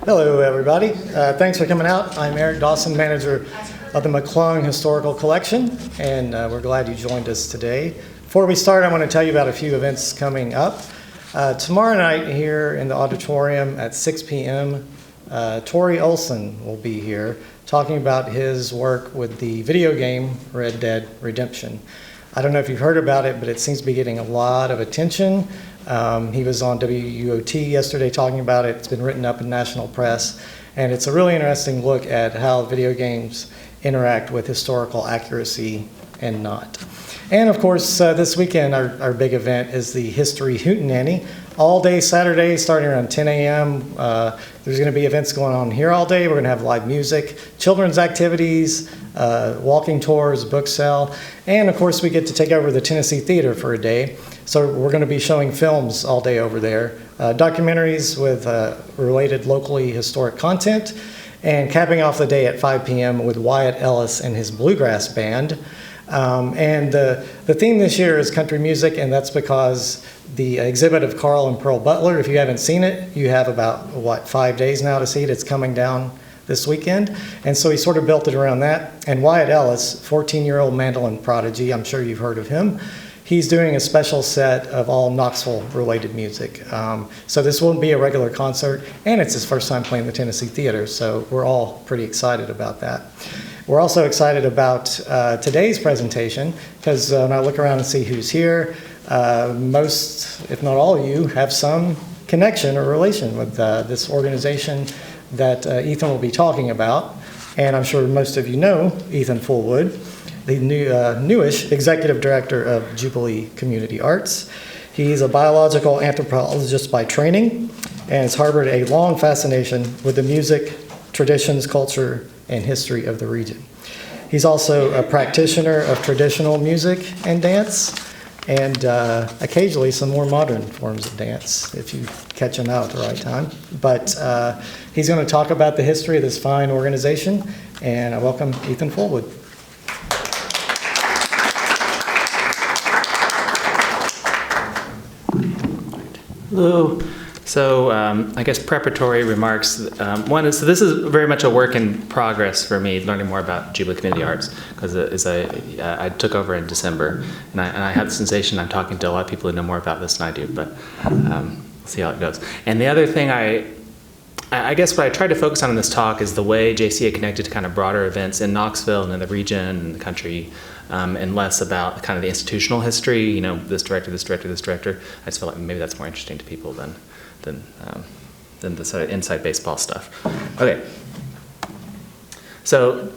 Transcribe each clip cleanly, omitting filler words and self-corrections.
Hello, everybody. Thanks for coming out. I'm Eric Dawson, manager of the McClung Historical Collection, and we're glad you joined us today. Before we start, I want to tell you about a few events coming up. Tomorrow night here in the auditorium at 6 p.m., Tori Olson will be here talking about his work with the video game Red Dead Redemption. I don't know if you've heard about it, but it seems to be getting a lot of attention. He was on WUOT yesterday talking about it. It's been written up in national press, and it's a really interesting look at how video games interact with historical accuracy and not. And of course, this weekend, our big event is the History Hootenanny. All day Saturday, starting around 10 a.m. There's going to be events going on here all day. We're going to have live music, children's activities, walking tours, book sale, and of course, we get to take over the Tennessee Theater for a day. So we're going to be showing films all day over there, documentaries with related locally historic content, and capping off the day at 5 p.m. with Wyatt Ellis and his bluegrass band. And the theme this year is country music, and that's because the exhibit of Carl and Pearl Butler, if you haven't seen it, you have about, 5 days now to see it. It's coming down this weekend. And so he sort of built it around that. And Wyatt Ellis, 14-year-old mandolin prodigy, I'm sure you've heard of him. He's doing a special set of all Knoxville-related music. So this won't be a regular concert, and it's his first time playing the Tennessee Theater, so we're all pretty excited about that. We're also excited about today's presentation, because when I look around and see who's here, most, if not all of you, have some connection or relation with this organization that Ethan will be talking about. And I'm sure most of you know Ethan Fullwood, the newish executive director of Jubilee Community Arts. He's a biological anthropologist by training and has harbored a long fascination with the music, traditions, culture, and history of the region. He's also a practitioner of traditional music and dance, and occasionally some more modern forms of dance, if you catch him out at the right time. But he's going to talk about the history of this fine organization, and I welcome Ethan Fullwood. Hello. So I guess preparatory remarks. One is, so this is very much a work in progress for me, learning more about Jubilee Community Arts, because I took over in December, and I have the sensation I'm talking to a lot of people who know more about this than I do, but we'll see how it goes. And the other thing I guess what I tried to focus on in this talk is the way JCA connected to kind of broader events in Knoxville and in the region and the country, and less about kind of the institutional history, you know, this director, this director, this director. I just feel like maybe that's more interesting to people than the sort of inside baseball stuff. Okay. So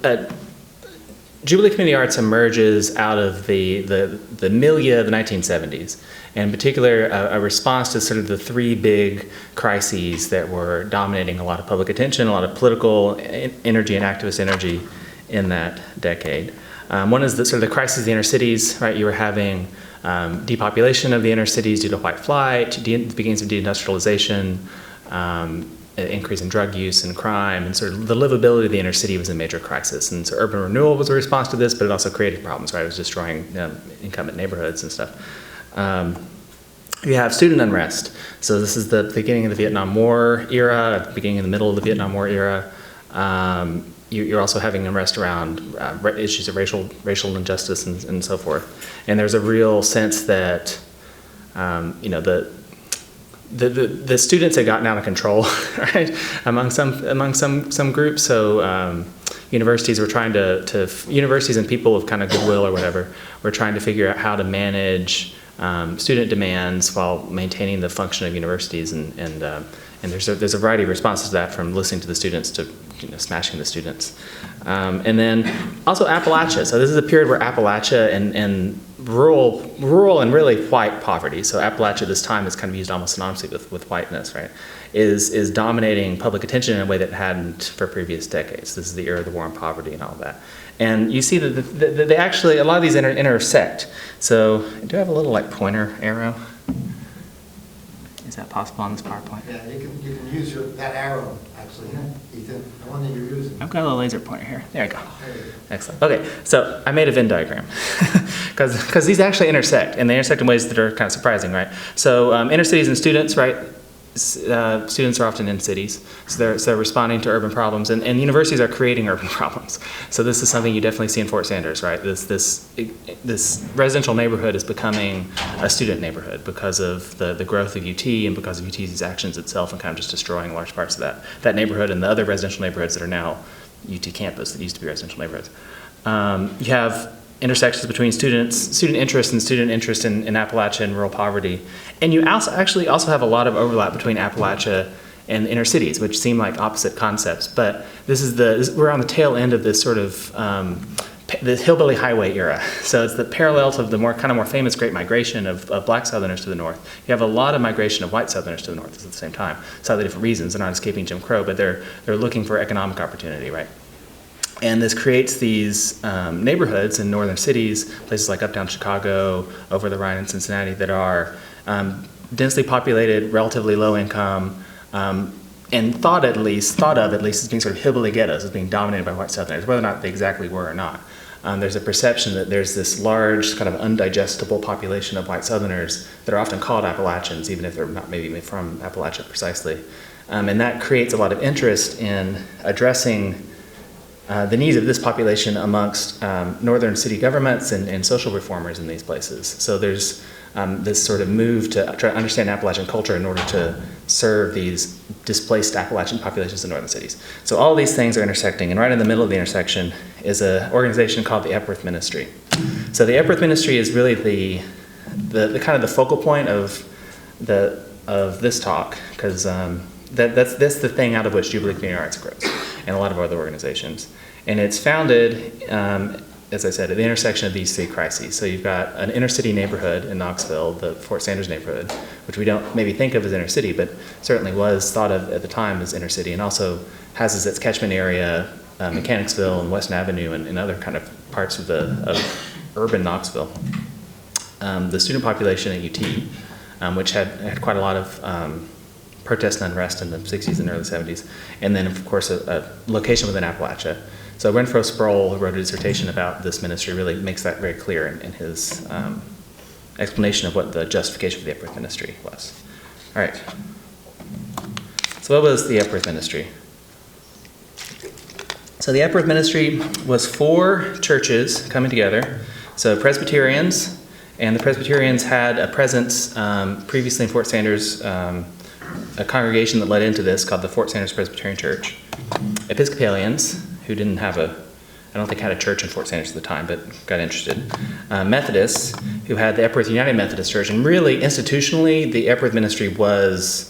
Jubilee Community Arts emerges out of the milieu of the 1970s, and in particular a response to sort of the three big crises that were dominating a lot of public attention, a lot of political energy and activist energy in that decade. One is the sort of the crisis of the inner cities, right? You were having depopulation of the inner cities due to white flight, the beginnings of deindustrialization, increase in drug use and crime, and sort of the livability of the inner city was a major crisis. And so urban renewal was a response to this, but it also created problems, right? It was destroying incumbent neighborhoods and stuff. You have student unrest. So this is the beginning of the Vietnam War era, beginning in the middle of the Vietnam War era. You're also having unrest around issues of racial injustice and so forth. And there's a real sense that, the students had gotten out of control, right, among some groups. So universities were trying universities and people of kind of goodwill or whatever were trying to figure out how to manage student demands while maintaining the function of universities, and there's a variety of responses to that, from listening to the students to smashing the students. And then also Appalachia. So this is a period where Appalachia and rural and really white poverty, so Appalachia at this time is kind of used almost synonymously with whiteness, right, is dominating public attention in a way that it hadn't for previous decades. This is the era of the war on poverty and all that. And you see that they actually, a lot of these intersect. So do I have a little like pointer arrow? Is that possible on this PowerPoint? Yeah, you can use that arrow, actually, Ethan, the one that you're using. I've got a little laser pointer here. There you go. There you go. Excellent. Okay, so I made a Venn diagram because these actually intersect, and they intersect in ways that are kind of surprising, right? So inner cities and students, right? students are often in cities, so they're responding to urban problems, and universities are creating urban problems. So this is something you definitely see in Fort Sanders, right? This residential neighborhood is becoming a student neighborhood because of the growth of UT and because of UT's actions itself, and kind of just destroying large parts of that neighborhood and the other residential neighborhoods that are now UT campus that used to be residential neighborhoods. You have intersections between student interest in Appalachia and rural poverty. And you also have a lot of overlap between Appalachia and inner cities, which seem like opposite concepts. But we're on the tail end of this sort of the hillbilly highway era. So it's the parallel to the more famous Great Migration of Black Southerners to the north. You have a lot of migration of white Southerners to the north at the same time. Slightly different reasons. They're not escaping Jim Crow, but they're looking for economic opportunity, right? And this creates these neighborhoods in northern cities, places like uptown Chicago, over the Rhine in Cincinnati, that are densely populated, relatively low income, and thought of at least as being sort of hillbilly ghettos, as being dominated by white Southerners, whether or not they exactly were or not. There's a perception that there's this large kind of undigestible population of white Southerners that are often called Appalachians, even if they're not maybe from Appalachia precisely. And that creates a lot of interest in addressing the needs of this population amongst northern city governments and social reformers in these places. So there's this sort of move to try to understand Appalachian culture in order to serve these displaced Appalachian populations in northern cities. So all these things are intersecting, and right in the middle of the intersection is an organization called the Epworth Ministry. So the Epworth Ministry is really the kind of the focal point of this talk, because that's the thing out of which Jubilee Community Arts grows, and a lot of other organizations. And it's founded, as I said, at the intersection of these three crises. So you've got an inner city neighborhood in Knoxville, the Fort Sanders neighborhood, which we don't maybe think of as inner city, but certainly was thought of at the time as inner city, and also has as its catchment area Mechanicsville and Weston Avenue and other kind of parts of urban Knoxville. The student population at UT, which had quite a lot of protest and unrest in the 60s and early 70s, and then of course a location within Appalachia. So Renfro Sproul, who wrote a dissertation about this ministry, really makes that very clear in his explanation of what the justification for the Epworth Ministry was. All right. So what was the Epworth Ministry? So the Epworth Ministry was 4 churches coming together. So Presbyterians, and the Presbyterians had a presence previously in Fort Sanders, a congregation that led into this called the Fort Sanders Presbyterian Church. Episcopalians, who didn't have I don't think had a church in Fort Sanders at the time, but got interested. Methodists, who had the Epworth United Methodist Church, and really institutionally, the Epworth Ministry was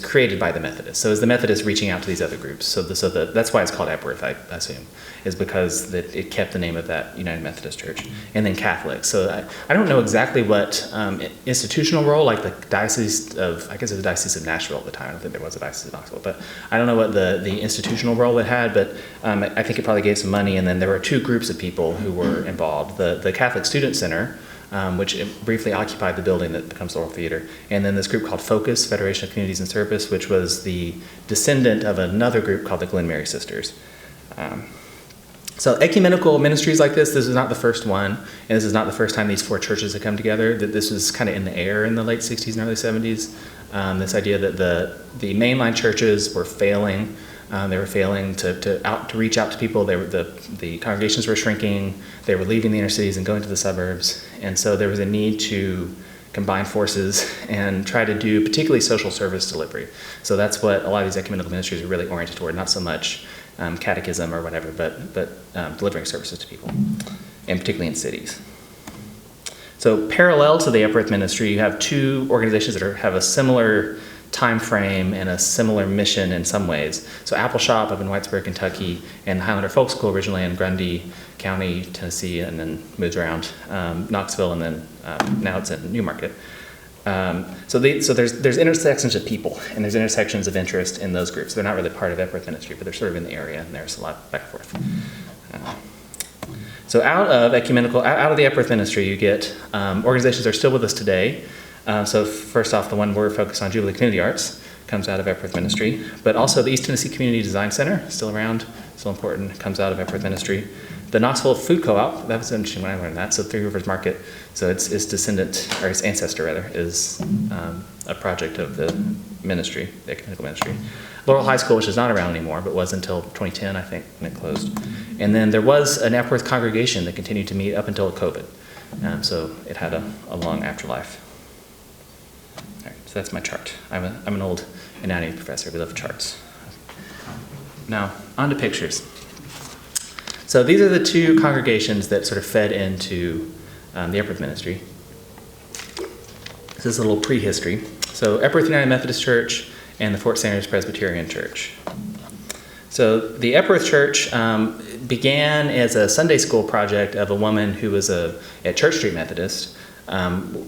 created by the Methodists. So it was the Methodists reaching out to these other groups. So that's why it's called Epworth, I assume, is because it kept the name of that United Methodist Church. And then Catholics. So I don't know exactly what institutional role, like the Diocese of, I guess it was the Diocese of Nashville at the time. I don't think there was a Diocese of Knoxville, but I don't know what the institutional role it had, but I think it probably gave some money. And then there were 2 groups of people who were involved. The Catholic Student Center, which briefly occupied the building that becomes the Oral Theater. And then this group called Focus, Federation of Communities in Service, which was the descendant of another group called the Glen Mary Sisters. So ecumenical ministries like this is not the first one, and this is not the first time these 4 churches have come together. That this was kind of in the air in the late 60s and early 70s. This idea that the mainline churches were failing. They were failing to reach out to people. The congregations were shrinking. They were leaving the inner cities and going to the suburbs. And so there was a need to combine forces and try to do particularly social service delivery. So that's what a lot of these ecumenical ministries are really oriented toward, not so much catechism or whatever, but delivering services to people, and particularly in cities. So parallel to the Epworth Ministry, you have 2 organizations that have a similar time frame and a similar mission in some ways. So Apple Shop up in Whitesburg, Kentucky, and Highlander Folk School originally in Grundy County, Tennessee, and then moved around Knoxville, and then now it's in Newmarket. So there's intersections of people, and there's intersections of interest in those groups. They're not really part of Epworth Ministry, but they're sort of in the area, and there's a lot back and forth. So out of the Epworth Ministry, you get organizations that are still with us today. So first off, the one we're focused on, Jubilee Community Arts, comes out of Epworth Ministry. But also the East Tennessee Community Design Center, still around, still important, comes out of Epworth Ministry. The Knoxville Food Co-op, that was interesting when I learned that. So Three Rivers Market, so its descendant, or its ancestor rather, is a project of the ministry, the ecumenical ministry. Laurel High School, which is not around anymore, but was until 2010, I think, when it closed. And then there was an Epworth congregation that continued to meet up until COVID. So it had a long afterlife. All right, so that's my chart. I'm an old anatomy professor. We love charts. Now, on to pictures. So these are the two congregations that sort of fed into the Epworth ministry. This is a little prehistory. So Epworth United Methodist Church and the Fort Sanders Presbyterian Church. So the Epworth Church began as a Sunday school project of a woman who was at Church Street Methodist,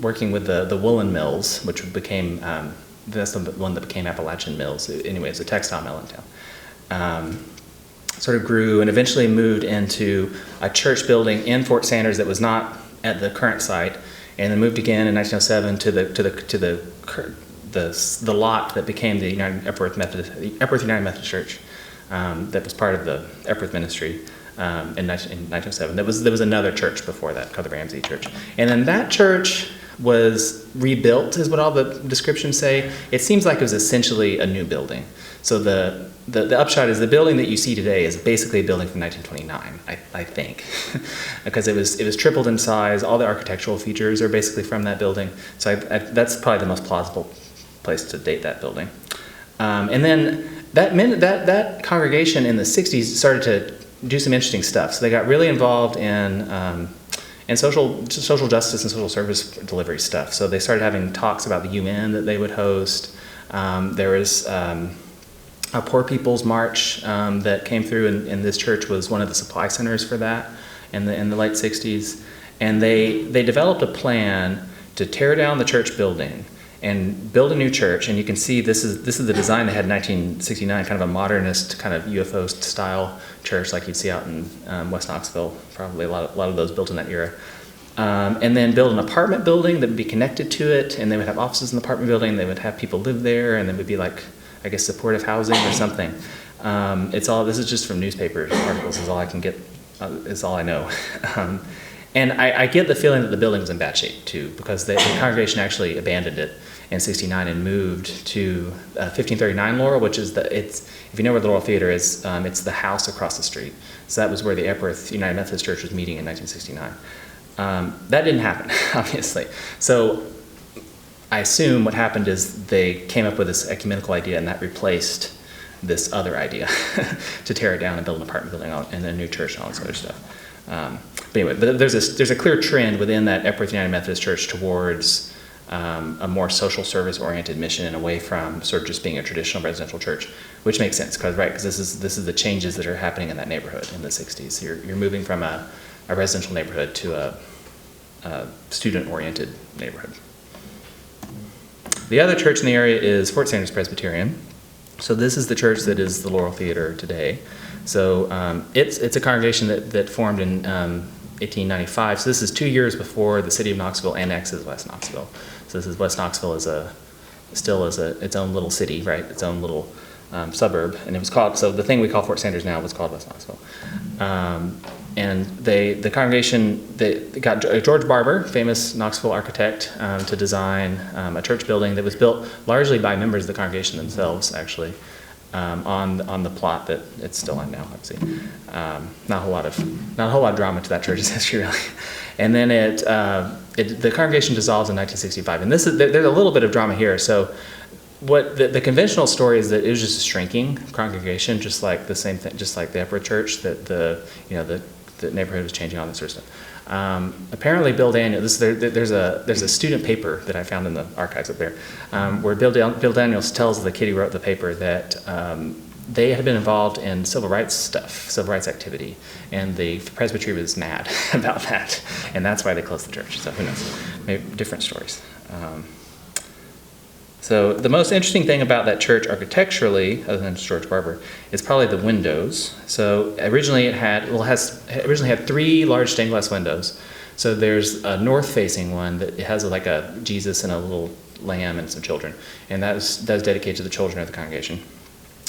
working with the woolen mills, which became, that's the one that became Appalachian Mills. Anyway, it's a textile mill in town. Sort of grew and eventually moved into a church building in Fort Sanders that was not at the current site, and then moved again in 1907 to the lot that became the Epworth United Methodist Church, that was part of the Epworth ministry in 1907. There was another church before that called the Ramsey Church, and then that church was rebuilt, is what all the descriptions say. It seems like it was essentially a new building. So the upshot is the building that you see today is basically a building from 1929, I think, because it was tripled in size. All the architectural features are basically from that building. So that's probably the most plausible place to date that building. And then that congregation in the 60s started to do some interesting stuff. So they got really involved in social justice and social service delivery stuff. So they started having talks about the UN that they would host. There was a Poor People's March that came through, and this church was one of the supply centers for that in the late 60s. And they developed a plan to tear down the church building and build a new church. And you can see this is the design they had in 1969, kind of a modernist, kind of UFO style church like you'd see out in West Knoxville, probably a lot of those built in that era. And then build an apartment building that would be connected to it, and they would have offices in the apartment building, they would have people live there, and it would be like, I guess, supportive housing or something. This is just from newspaper articles, is all I can get, is all I know. And I get the feeling that the building was in bad shape too, because the congregation actually abandoned it in '69 and moved to 1539 Laurel, which is if you know where the Laurel Theater is, it's the house across the street. So that was where the Epworth United Methodist Church was meeting in 1969. That didn't happen, obviously. So I assume what happened is they came up with this ecumenical idea, and that replaced this other idea to tear it down and build an apartment building and a new church and all this other stuff. But anyway, there's a clear trend within that Epworth United Methodist Church towards a more social service-oriented mission and away from sort of just being a traditional residential church, which makes sense, because this is the changes that are happening in that neighborhood in the 60s. You're moving from a residential neighborhood to a student-oriented neighborhood. The other church in the area is Fort Sanders Presbyterian. So this is the church that is the Laurel Theater today. So it's a congregation that formed in 1895. So this is 2 years before the city of Knoxville annexes West Knoxville. So this is West Knoxville still is its own little city, right? Its own little suburb, and it was called. So the thing we call Fort Sanders now was called West Knoxville. And the congregation, they got George Barber, famous Knoxville architect, to design a church building that was built largely by members of the congregation themselves, actually, on the plot that it's still on now. Obviously, not a whole lot of drama to that church's history, really. And then the congregation dissolves in 1965, and there's a little bit of drama here. So, what the conventional story is that it was just a shrinking congregation, just like the same thing, just like the Epworth Church, that the neighborhood was changing, all that sort of stuff. Apparently, Bill Daniel, there's a student paper that I found in the archives up there, where Bill Daniels tells the kid who wrote the paper that they had been involved in civil rights stuff, civil rights activity, and the presbytery was mad about that, and that's why they closed the church. So who knows? Maybe different stories. So the most interesting thing about that church architecturally, other than George Barber, is probably the windows. So originally it had 3 large stained glass windows. So there's a north-facing one that has like a Jesus and a little lamb and some children. And that was dedicated to the children of the congregation.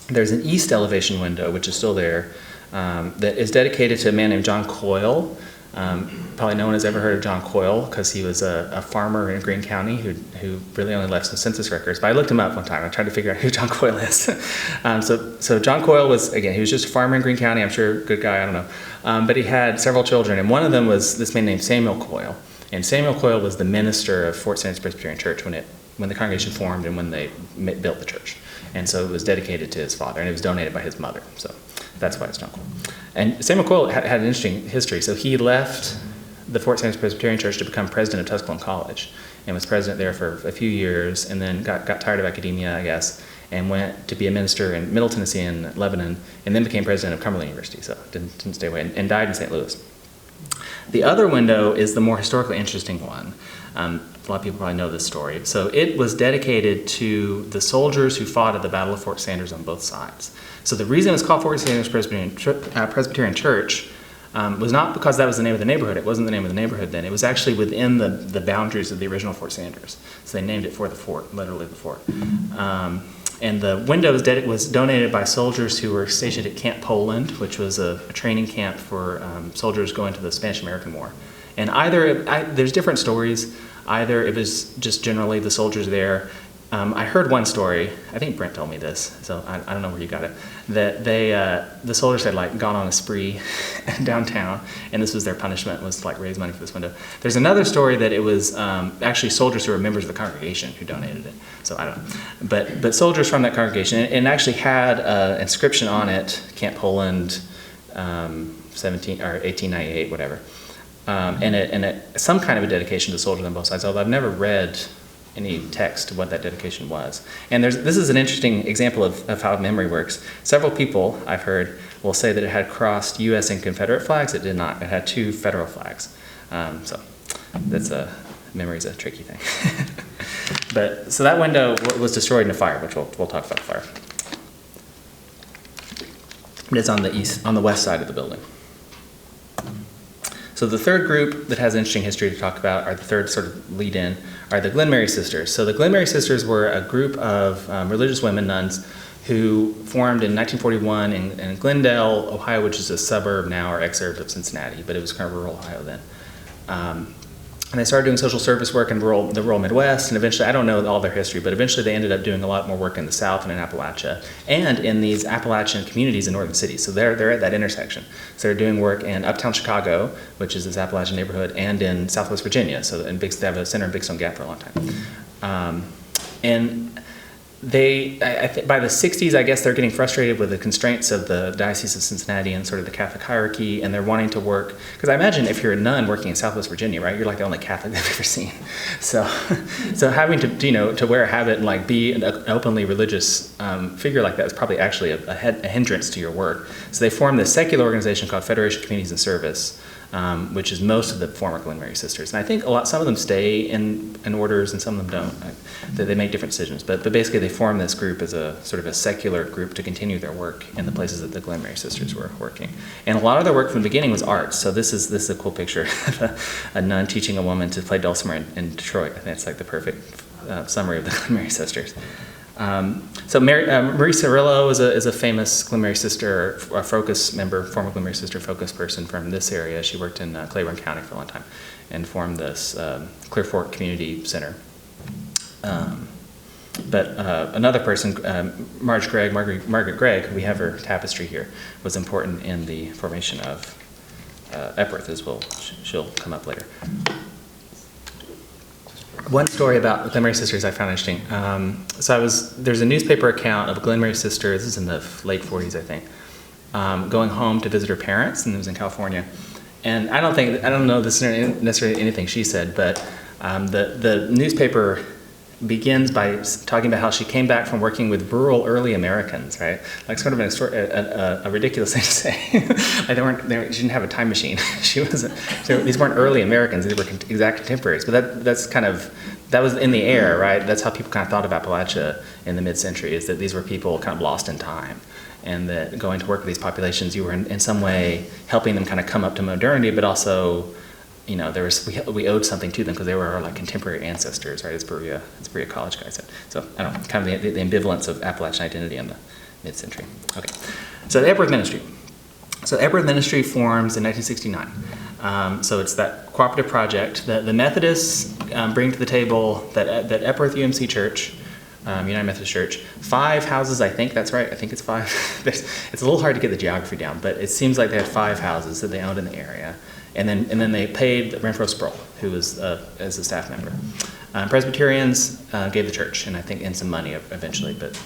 There's an east elevation window, which is still there, that is dedicated to a man named John Coyle. Probably no one has ever heard of John Coyle because he was a farmer in Greene County who really only left some census records. But I looked him up one time. I tried to figure out who John Coyle is. So John Coyle was, again, he was just a farmer in Greene County. I'm sure, good guy, I don't know. But he had several children, and one of them was this man named Samuel Coyle. And Samuel Coyle was the minister of Fort Sanders Presbyterian Church when the congregation formed and when they built the church. And so it was dedicated to his father, and it was donated by his mother. So that's why it's John Coyle. And Samuel Coyle had an interesting history. So he left the Fort Sanders Presbyterian Church to become president of Tusculum College, and was president there for a few years, and then got tired of academia, I guess, and went to be a minister in Middle Tennessee and Lebanon, and then became president of Cumberland University, so didn't stay away, and died in St. Louis. The other window is the more historically interesting one. A lot of people probably know this story. So it was dedicated to the soldiers who fought at the Battle of Fort Sanders on both sides. So the reason it was called Fort Sanders Presbyterian Church was not because that was the name of the neighborhood. It wasn't the name of the neighborhood then. It was actually within the boundaries of the original Fort Sanders. So they named it for the fort, literally the fort. And the window was donated by soldiers who were stationed at Camp Poland, which was a training camp for soldiers going to the Spanish-American War. And there's different stories. Either it was just generally the soldiers there. I heard one story, I think Brent told me this, so I don't know where you got it, that the soldiers had like gone on a spree downtown, and this was their punishment, was to like raise money for this window. There's another story that it was actually soldiers who were members of the congregation who donated it, so I don't know. But soldiers from that congregation, and actually had an inscription on it, Camp Poland, 1898, whatever. And some kind of a dedication to soldiers on both sides, although I've never read any text of what that dedication was. And this is an interesting example of how memory works. Several people, I've heard, will say that it had crossed U.S. and Confederate flags. It did not. It had 2 federal flags. So memory's a tricky thing. So that window was destroyed in a fire, which we'll talk about the fire. But it's on the west side of the building. So the third group that has interesting history to talk about, or the third sort of lead-in, are the Glen Mary Sisters. So the Glen Mary Sisters were a group of religious women, nuns, who formed in 1941 in Glendale, Ohio, which is a suburb now or exurb of Cincinnati, but it was kind of rural Ohio then. And they started doing social service work in the rural Midwest, and eventually, I don't know all their history, but eventually they ended up doing a lot more work in the South and in Appalachia, and in these Appalachian communities in northern cities. So they're at that intersection. So they're doing work in uptown Chicago, which is this Appalachian neighborhood, and in Southwest Virginia. So they have a center in Big Stone Gap for a long time. And I think by the 60s, I guess they're getting frustrated with the constraints of the Diocese of Cincinnati and sort of the Catholic hierarchy, and they're wanting to work, because I imagine if you're a nun working in Southwest Virginia, right, you're like the only Catholic they've ever seen. So having to wear a habit and like be an openly religious figure like that is probably actually a hindrance to your work. So they formed this secular organization called Federation of Communities in Service, which is most of the former Glen Mary Sisters. And I think some of them stay in orders and some of them don't. They make different decisions. But basically they form this group as a sort of a secular group to continue their work in the places that the Glen Mary Sisters were working. And a lot of their work from the beginning was arts. So this is a cool picture of a nun teaching a woman to play dulcimer in Detroit. I think it's like the perfect summary of the Glen Mary Sisters. So Marie Cirillo is a famous Glen Mary Sister, a Focus member, former Glen Mary Sister Focus person from this area. She worked in Claiborne County for a long time and formed this Clear Fork Community Center. But another person, Margaret Gregg, we have her tapestry here, was important in the formation of Epworth, as she'll come up later. One story about the Glen Mary Sisters I found interesting. There's a newspaper account of a Glen Mary sister, this is in the late 40s, I think, going home to visit her parents, and it was in California. And I don't know this is necessarily anything she said, but the newspaper begins by talking about how she came back from working with rural early Americans, right? Like sort of a ridiculous thing to say. Like she didn't have a time machine. These weren't early Americans, they were exact contemporaries. But that was in the air, right? That's how people kind of thought about Appalachia in the mid-century, is that these were people kind of lost in time. And that going to work with these populations, you were in some way helping them kind of come up to modernity, but also we owed something to them because they were our like contemporary ancestors, right? As Berea College guy said. So I don't know, kind of the ambivalence of Appalachian identity in the mid-century. Okay, so the Epworth Ministry. So the Epworth Ministry forms in 1969. So it's that cooperative project that the Methodists bring to the table that Epworth UMC Church, United Methodist Church, 5 houses, I think that's right. I think it's 5. It's a little hard to get the geography down, but it seems like they had 5 houses that they owned in the area. And then they paid Renfro Sproul, who was as a staff member. Presbyterians gave the church, and I think and some money eventually, but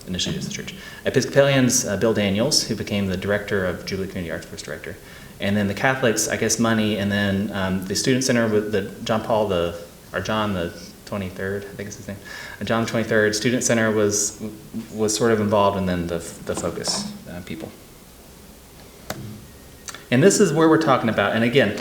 initially just the church. Episcopalians, Bill Daniels, who became the director of Jubilee Community Arts, first director. And then the Catholics, I guess, money, and then the Student Center with the John the 23rd, I think is his name. John the 23rd Student Center was sort of involved, and then the Focus people. And this is where we're talking about, and again,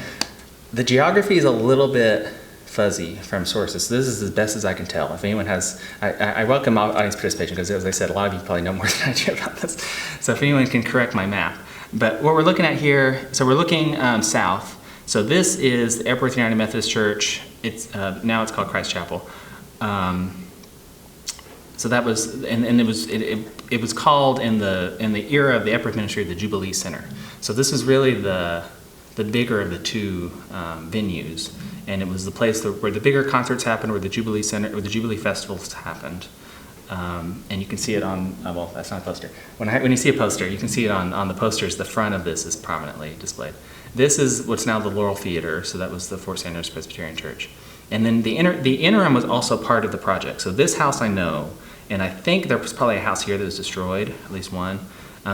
the geography is a little bit fuzzy from sources. So this is as best as I can tell. If anyone has, I welcome audience participation because, as I said, a lot of you probably know more than I do about this. So if anyone can correct my map. But what we're looking at here, so we're looking south. So this is the Epworth United Methodist Church. It's now it's called Christ Chapel. So that was, and it was called in the era of the Epworth Ministry the Jubilee Center. So this is really the bigger of the two venues, and it was the place where the bigger concerts happened, where the Jubilee Center, or the Jubilee festivals happened. And you can see it on, well, that's not a poster. When you see a poster, you can see it on the posters. The front of this is prominently displayed. This is what's now the Laurel Theater, so that was the Fort Sanders Presbyterian Church. And then the interim was also part of the project. So this house I know, and I think there was probably a house here that was destroyed, at least one.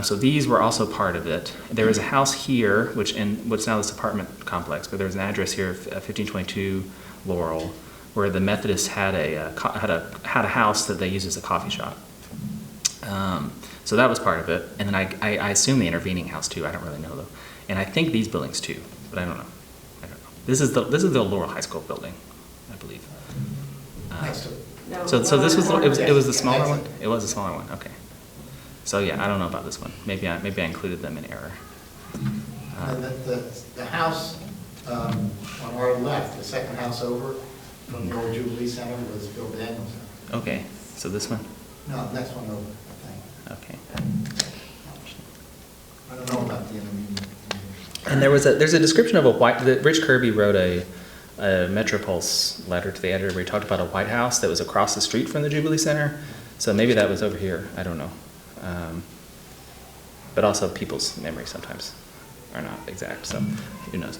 So these were also part of it. There was a house here, which in what's now this apartment complex, but there was an address here, 1522 Laurel, where the Methodists had a house that they used as a coffee shop. So that was part of it. And then I assume the intervening house too. I don't really know though. And I think these buildings too, but I don't know. This is the Laurel High School building, I believe. Next to it. So this was it was the smaller one. It was a smaller one. Okay. So yeah, I don't know about this one. Maybe I included them in error. And the house on our left, the second house over from the old Jubilee Center, was Bill Daniels' house. Okay. So this one. No, next one over, I think. Okay. I don't know about the intermediate. And there's a description of a white. Rich Kirby wrote a Metropulse letter to the editor where he talked about a White House that was across the street from the Jubilee Center. So maybe that was over here. I don't know. But also people's memories sometimes are not exact, so who knows.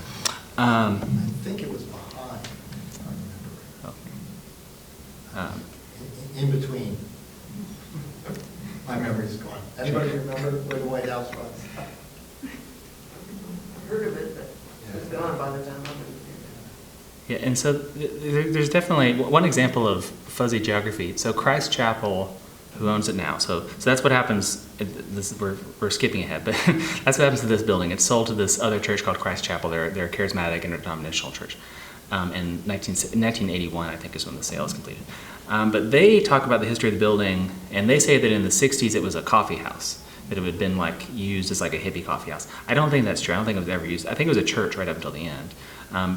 I think it was behind, if I remember. In between. My memory's gone. Anybody remember where the White House was? Heard of it, but it was gone by the time I moved here. Yeah, and so there's definitely one example of fuzzy geography. So Christ Chapel, who owns it now? So that's what happens. We're skipping ahead, but that's what happens to this building. It's sold to this other church called Christ Chapel. They're a charismatic interdenominational church. In 1981, I think, is when the sale is completed. But they talk about the history of the building, and they say that in the 60s it was a coffee house. That it had been like used as like a hippie coffee house. I don't think that's true. I don't think it was ever used. I think it was a church right up until the end.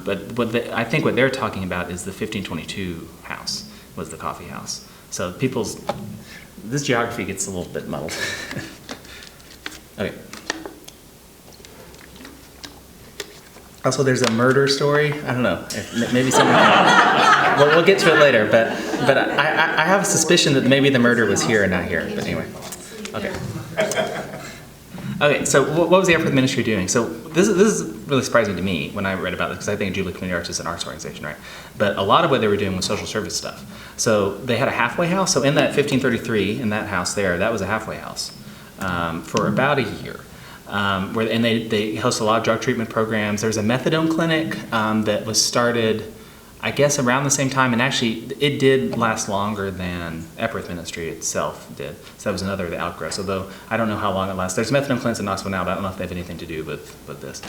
But I think what they're talking about is the 1522 house was the coffee house. So this geography gets a little bit muddled. Okay. Also, there's a murder story. I don't know. Maybe someone. We'll get to it later. But I have a suspicion that maybe the murder was here and not here. But anyway. Okay. Okay, so what was the Epworth Ministry doing? So this is really surprising to me when I read about this, because I think Jubilee Community Arts is an arts organization, right? But a lot of what they were doing was social service stuff. So they had a halfway house. So in that 1533, in that house there, that was a halfway house for about a year. And they host a lot of drug treatment programs. There's a methadone clinic that was started, I guess, around the same time, and actually it did last longer than Epworth Ministry itself did. So that was another of the outgrowths, although I don't know how long it lasts. There's methadone clinics in Knoxville now, but I don't know if they have anything to do with this.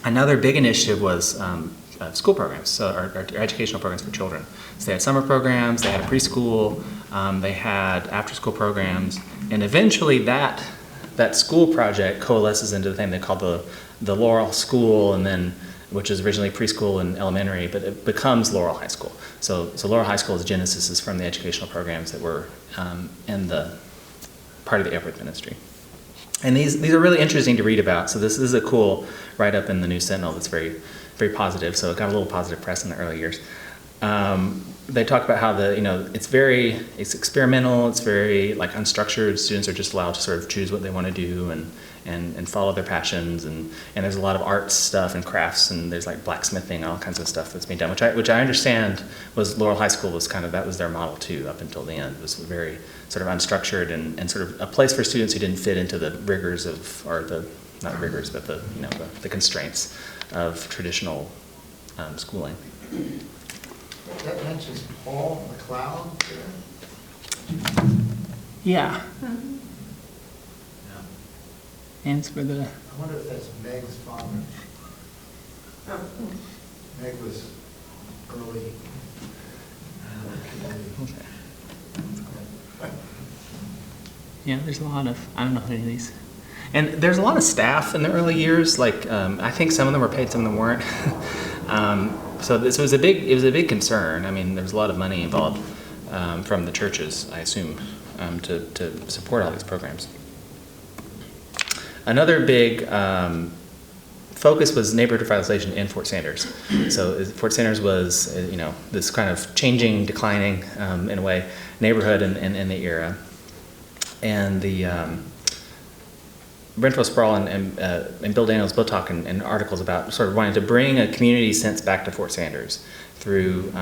Another big initiative was school programs, so our educational programs for children. So they had summer programs, they had a preschool, they had after-school programs, and eventually that school project coalesces into the thing they call the the Laurel School, and then which is originally preschool and elementary, but it becomes Laurel High School. So Laurel High School's genesis is from the educational programs that were in the part of the Epworth ministry. And these are really interesting to read about. So this is a cool write-up in the New Sentinel that's very, very positive. So it got a little positive press in the early years. They talk about how it's experimental, it's very like unstructured. Students are just allowed to sort of choose what they want to do and follow their passions. And there's a lot of arts stuff and crafts, and there's like blacksmithing, all kinds of stuff that's being done, which I understand was Laurel High School was that was their model too up until the end. It was very sort of unstructured and sort of a place for students who didn't fit into the rigors not rigors, but the constraints of traditional schooling. That mentions Paul McLeod there. Yeah. Yeah. And for the I wonder if that's Meg's father. Meg was early. Yeah, there's a lot of, I don't know any of these. And there's a lot of staff in the early years. Like, I think some of them were paid, some of them weren't. So this was a big concern. I mean, there was a lot of money involved from the churches, I assume, to support all these programs. Another big focus was neighborhood revitalization in Fort Sanders. So Fort Sanders was, this kind of changing, declining, in a way, neighborhood in the era. And the Brent Sproul and Bill Daniels both talk in articles about sort of wanting to bring a community sense back to Fort Sanders through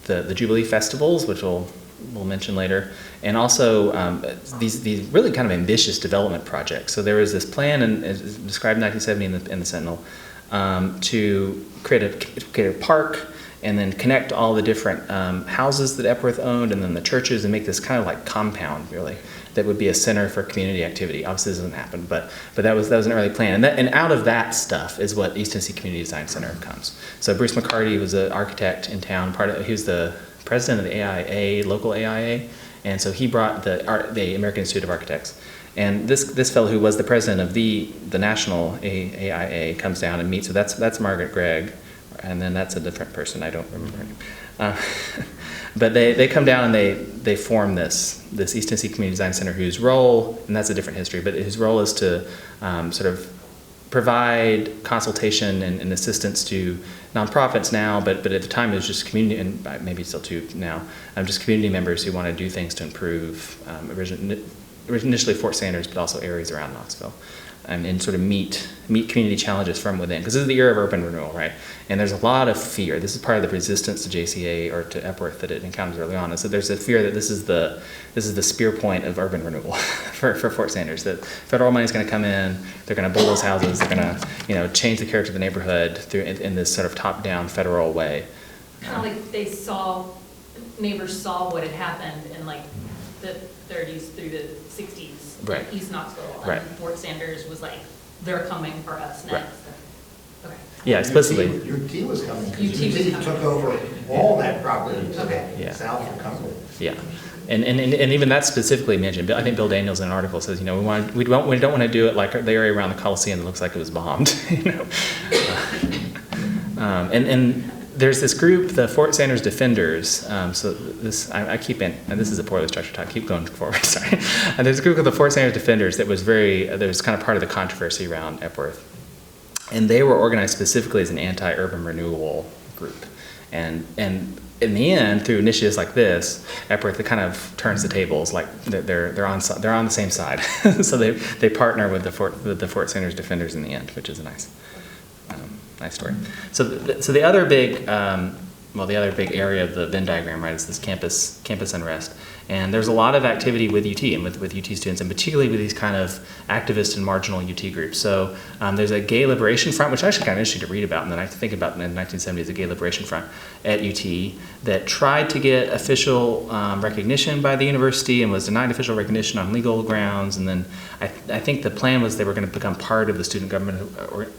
the Jubilee festivals, which we'll mention later, and also these really kind of ambitious development projects. So there was this plan, and it's described in 1970 in the Sentinel, to create a park and then connect all the different houses that Epworth owned and then the churches and make this kind of like compound, really, that would be a center for community activity. Obviously, this doesn't happen, but that was an early plan. And out of that stuff is what East Tennessee Community Design Center comes. So Bruce McCarty was an architect in town. He was the president of the AIA, local AIA, and so he brought the American Institute of Architects. And this fellow who was the president of the national AIA comes down and meets. So that's Margaret Gregg, and then that's a different person. I don't remember her name. But they come down and they form this East Tennessee Community Design Center, whose role, and that's a different history, but his role is to sort of provide consultation and assistance to nonprofits now, but at the time it was just community, and maybe still too now, just community members who want to do things to improve initially Fort Sanders, but also areas around Knoxville. And sort of meet community challenges from within, because this is the era of urban renewal, right? And there's a lot of fear. This is part of the resistance to JCA or to Epworth that it encounters early on. And so there's a fear that this is the spear point of urban renewal for Fort Sanders. That federal money is going to come in, they're going to build those houses, they're going to change the character of the neighborhood through in this sort of top-down federal way. Kind of like neighbors saw what had happened in like the 30s through the 60s. Right. East Knoxville, Right. and Fort Sanders was like, they're coming for us next. Right. Okay. Yeah, explicitly. UT was coming, UT was because UT coming. took over all that property to Okay. the Yeah. south of Cumberland. Yeah, and even that's specifically mentioned. I think Bill Daniels in an article says, we don't want to do it like the area around the Coliseum that looks like it was bombed, and there's this group, the Fort Sanders Defenders. So this I keep in, and this is a poorly structured talk. Keep going forward. Sorry. And there's a group called the Fort Sanders Defenders that was kind of part of the controversy around Epworth, and they were organized specifically as an anti-urban renewal group, and in the end, through initiatives like this, Epworth kind of turns the tables, like they're on the same side. So they partner with the Fort Sanders Defenders in the end, which is a nice story. So the other big area of the Venn diagram, right, is this campus unrest. And there's a lot of activity with UT and with UT students, and particularly with these kind of activist and marginal UT groups. So there's a gay liberation front, which is actually kind of interesting to read about, and then I think about in the 1970s, a gay liberation front at UT that tried to get official recognition by the university and was denied official recognition on legal grounds. And then I think the plan was they were going to become part of the Student Government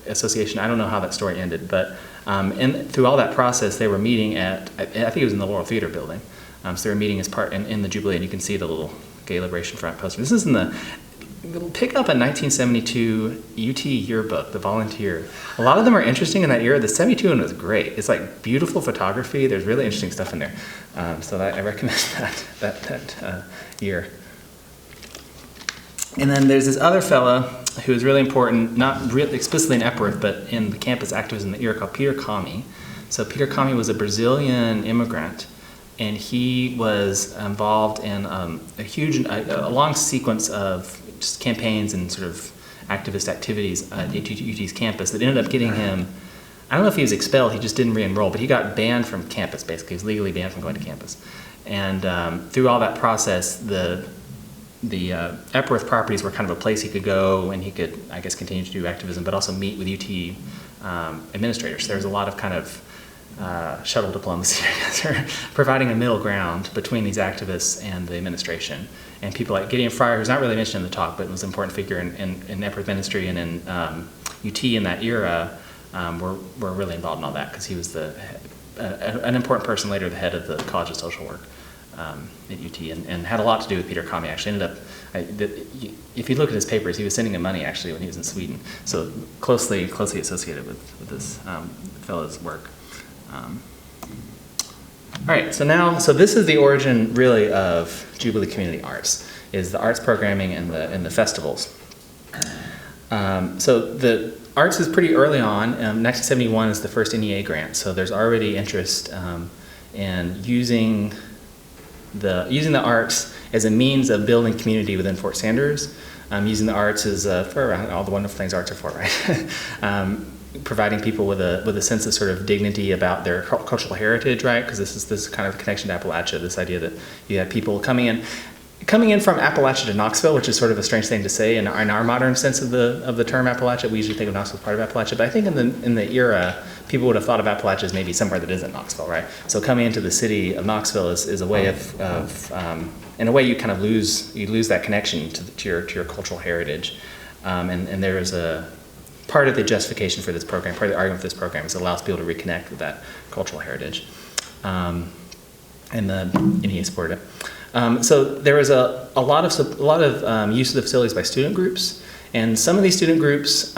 Association. I don't know how that story ended, but through all that process, they were meeting at, I think it was in the Laurel Theater building. So they were meeting as part in the Jubilee, and you can see the little Gay Liberation Front poster. This is in the pick up a 1972 UT yearbook, The Volunteer. A lot of them are interesting in that era. The 72 one was great. It's like beautiful photography. There's really interesting stuff in there. So I recommend that year. And then there's this other fella who is really important, not really explicitly in Epworth, but in the campus activism in the era, called Peter Kami. So Peter Kami was a Brazilian immigrant, and he was involved in a long sequence of just campaigns and sort of activist activities at UT's campus that ended up getting him, I don't know if he was expelled, he just didn't re-enroll, but he got banned from campus, basically. He was legally banned from going to campus. And through all that process, the Epworth properties were kind of a place he could go and he could, I guess, continue to do activism, but also meet with UT administrators. There was a lot of kind of shuttle diplomacy, I guess, or providing a middle ground between these activists and the administration. And people like Gideon Fryer, who's not really mentioned in the talk, but was an important figure in Epworth ministry and in UT in that era, were really involved in all that because he was an important person later, the head of the College of Social Work at UT, and had a lot to do with Peter Kami. Actually ended up, if you look at his papers, he was sending him money actually when he was in Sweden. So closely associated with this fellow's work. All right, so this is the origin really of Jubilee Community Arts, is the arts programming and the festivals. So the arts is pretty early on. 1971 is the first NEA grant, so there's already interest in using the arts as a means of building community within Fort Sanders. Using the arts as for all the wonderful things arts are for, right? Providing people with a sense of sort of dignity about their cultural heritage, right? Because this is kind of a connection to Appalachia. This idea that you have people coming in from Appalachia to Knoxville, which is sort of a strange thing to say in our modern sense of the term Appalachia. We usually think of Knoxville as part of Appalachia, but I think in the era, people would have thought of Appalachia as maybe somewhere that isn't Knoxville, right? So coming into the city of Knoxville is a way of in a way you kind of lose that connection to your cultural heritage, and there is a part of the justification for this program, part of the argument for this program is it allows people to reconnect with that cultural heritage, and the NEA supported it. So there was a lot of use of the facilities by student groups, and some of these student groups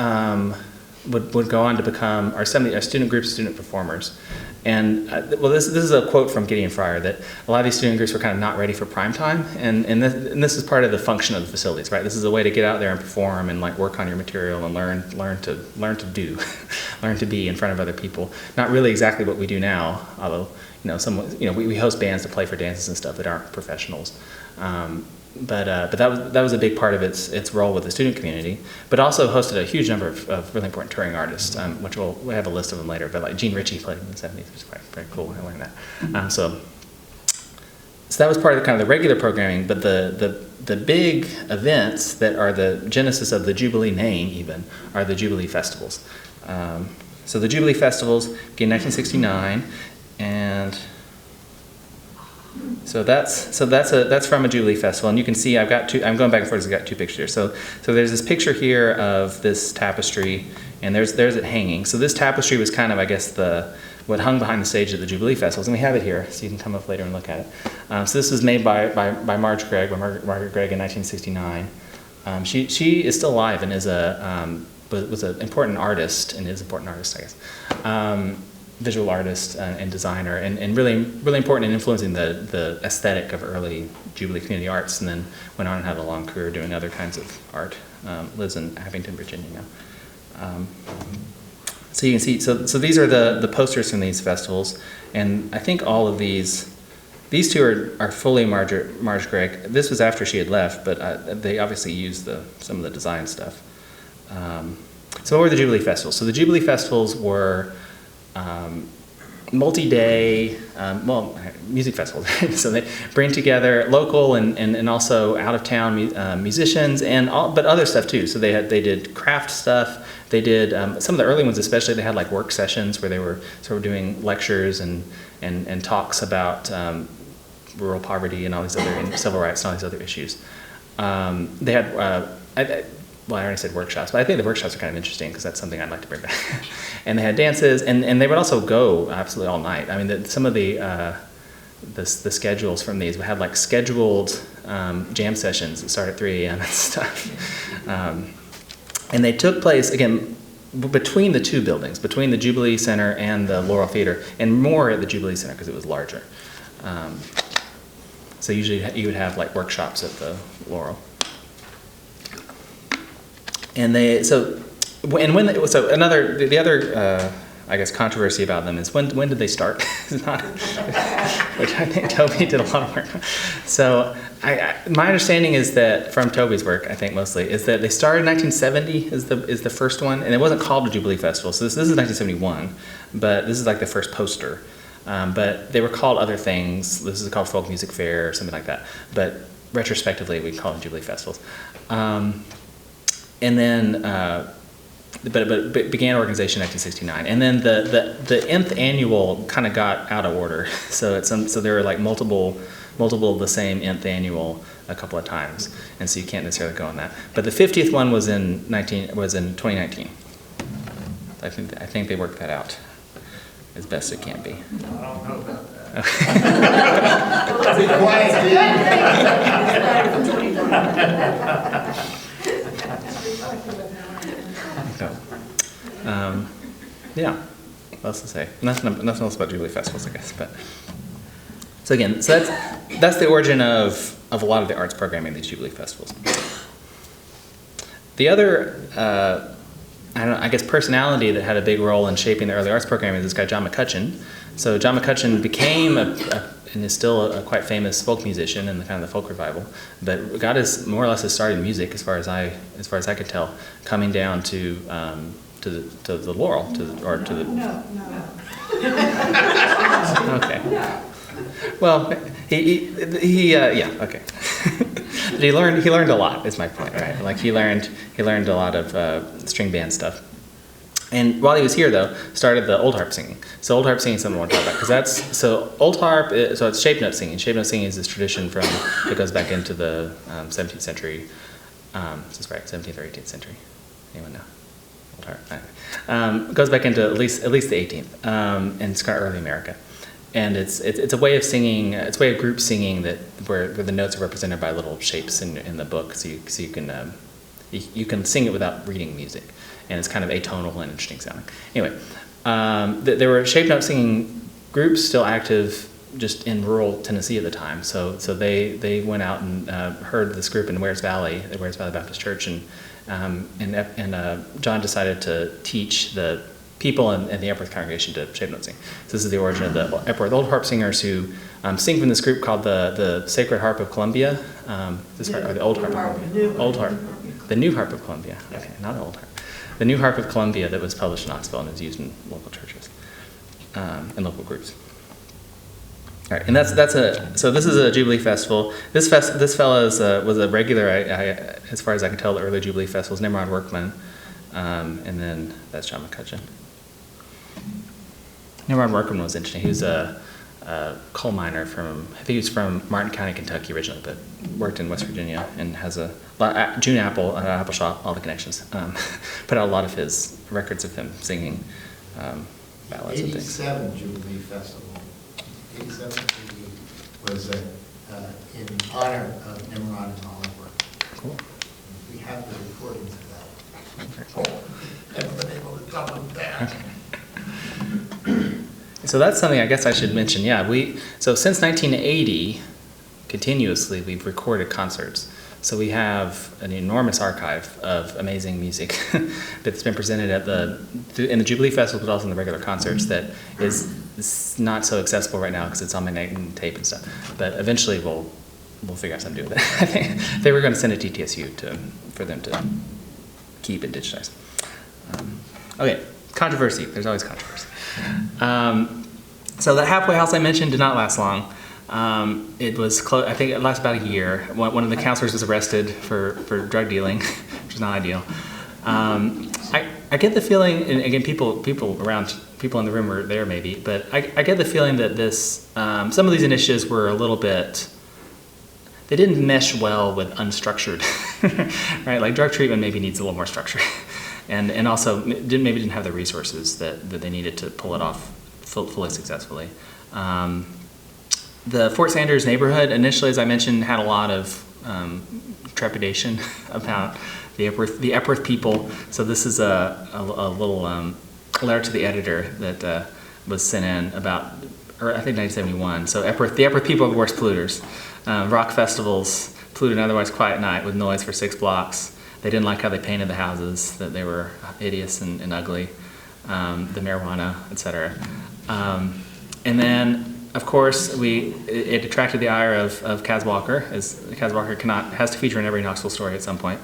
would go on to become, or some of the student groups, student performers. And this is a quote from Gideon Fryer, that a lot of these student groups were kind of not ready for prime time, and this is part of the function of the facilities, right? This is a way to get out there and perform and like work on your material and learn to do, learn to be in front of other people. Not really exactly what we do now, although we host bands to play for dances and stuff that aren't professionals. But that was a big part of its role with the student community, but also hosted a huge number of really important touring artists, which we'll have a list of them later. But like Gene Ritchie played in the '70s, which is quite very cool. I learned that. So that was part of the regular programming. But the big events that are the genesis of the Jubilee name even are the Jubilee festivals. So the Jubilee festivals began in 1969, and so that's from a Jubilee festival, and you can see I'm going back and forth. I've got two pictures. So there's this picture here of this tapestry, and there's it hanging. So this tapestry was kind of, I guess, what hung behind the stage at the Jubilee festivals, and we have it here, so you can come up later and look at it. So this was made by Margaret Gregg in 1969. She is still alive and was an important artist, and is an important artist, I guess. Visual artist and designer, and really important in influencing the aesthetic of early Jubilee community arts, and then went on and had a long career doing other kinds of art. Lives in Abington, Virginia now. So you can see, so these are the posters from these festivals, and I think all of these two are fully Marge Gregg. This was after she had left, but they obviously used some of the design stuff. So what were the Jubilee festivals? So the Jubilee festivals were multi-day, music festivals. So they bring together local and also out-of-town musicians but other stuff too. So they did craft stuff. They did some of the early ones, especially. They had like work sessions where they were sort of doing lectures and talks about rural poverty and all these other and civil rights and all these other issues. They had. I already said workshops, but I think the workshops are kind of interesting because that's something I'd like to bring back. And they had dances, and they would also go absolutely all night. I mean, some of the schedules from these had like scheduled jam sessions that start at 3 a.m. and stuff. And they took place, again, between the two buildings, between the Jubilee Center and the Laurel Theater, and more at the Jubilee Center because it was larger. So usually you would have like workshops at the Laurel. And the other I guess controversy about them is when did they start? It's not, which I think Toby did a lot of work on. So my understanding is that from Toby's work, I think mostly, is that they started in 1970 is the first one, and it wasn't called a Jubilee Festival. So this is 1971, but this is like the first poster. But they were called other things. This is called Folk Music Fair or something like that. But retrospectively, we call them Jubilee Festivals. And then, but began organization in 1969. And then the nth annual kind of got out of order. So there were like multiple of the same nth annual a couple of times, and so you can't necessarily go on that. But the 50th one was in 2019. I think they worked that out as best it can be. I don't know about that. Be quiet, yeah, what else to say? Nothing else about Jubilee festivals, I guess. But so again, so that's the origin of a lot of the arts programming at these Jubilee festivals. The other, I guess, personality that had a big role in shaping the early arts programming is this guy John McCutcheon. So John McCutcheon became and is still a quite famous folk musician in the kind of the folk revival, but got his more or less his start in music, as far as I could tell, coming down to the Laurel, No. Okay. Well, yeah, okay. But he learned a lot, is my point, right? Like he learned a lot of string band stuff. And while he was here, though, started the old harp singing. So old harp singing is something I want to talk about, because old harp. So it's shape note singing. Shape note singing is this tradition that goes back into the 17th century. Is this right? 17th or 18th century? Anyone know? Old harp. It goes back into at least the 18th, and it's kind of early America. And it's a way of singing. It's a way of group singing where the notes are represented by little shapes in the book, so you can sing it without reading music. And it's kind of atonal and interesting sounding. Anyway, there were shape note singing groups still active just in rural Tennessee at the time. So they went out and heard this group in Wares Valley, the Wares Valley Baptist Church, and John decided to teach the people in the Epworth congregation to shape note sing. So this is the origin of the Epworth Old Harp Singers, who sing from this group called the Sacred Harp of Columbia. Or the Old Harp of Columbia. Old Harp. The New Harp of Columbia. Okay, not Old Harp. The New Harp of Columbia that was published in Knoxville and is used in local churches and local groups. All right, and so this is a Jubilee festival. This fellow was a regular, as far as I can tell, the early Jubilee festivals. Nimrod Workman, and then that's John McCutcheon. Nimrod Workman was interesting. He was a coal miner I think he was from Martin County, Kentucky originally, but worked in West Virginia and has June Apple, Apple Shop, all the connections. Put out a lot of his records of him singing ballads and things. 87 Jubilee Festival. 87 Jubilee was in honor of Nimrod and Oliver. Cool. We have the recordings of that. Very cool. Never been able to tell them that. So that's something I guess I should mention. Yeah, so since 1980, continuously we've recorded concerts. So we have an enormous archive of amazing music that's been presented in the Jubilee Festival, but also in the regular concerts that is not so accessible right now because it's on magnetic tape and stuff. But eventually we'll figure out something to do with it. I think they were going to send it to TTSU for them to keep and digitize. Okay, controversy. There's always controversy. So that halfway house I mentioned did not last long. It was I think it lasted about a year. One of the counselors was arrested for drug dealing, which is not ideal. I get the feeling, and again, people in the room were there maybe, but I get the feeling that some of these initiatives were a little bit, they didn't mesh well with unstructured, right? Like drug treatment maybe needs a little more structure. And also maybe didn't have the resources that they needed to pull it off fully successfully. the Fort Sanders neighborhood initially, as I mentioned, had a lot of trepidation about the Epworth people. So this is a little letter to the editor that was sent in about, or I think 1971. So the Epworth people are the worst polluters. Rock festivals polluted an otherwise quiet night with noise for 6 blocks. They didn't like how they painted the houses, that they were hideous and ugly, the marijuana, etc. And then, of course, it attracted the ire of Kaz Walker, as Kaz Walker has to feature in every Knoxville story at some point.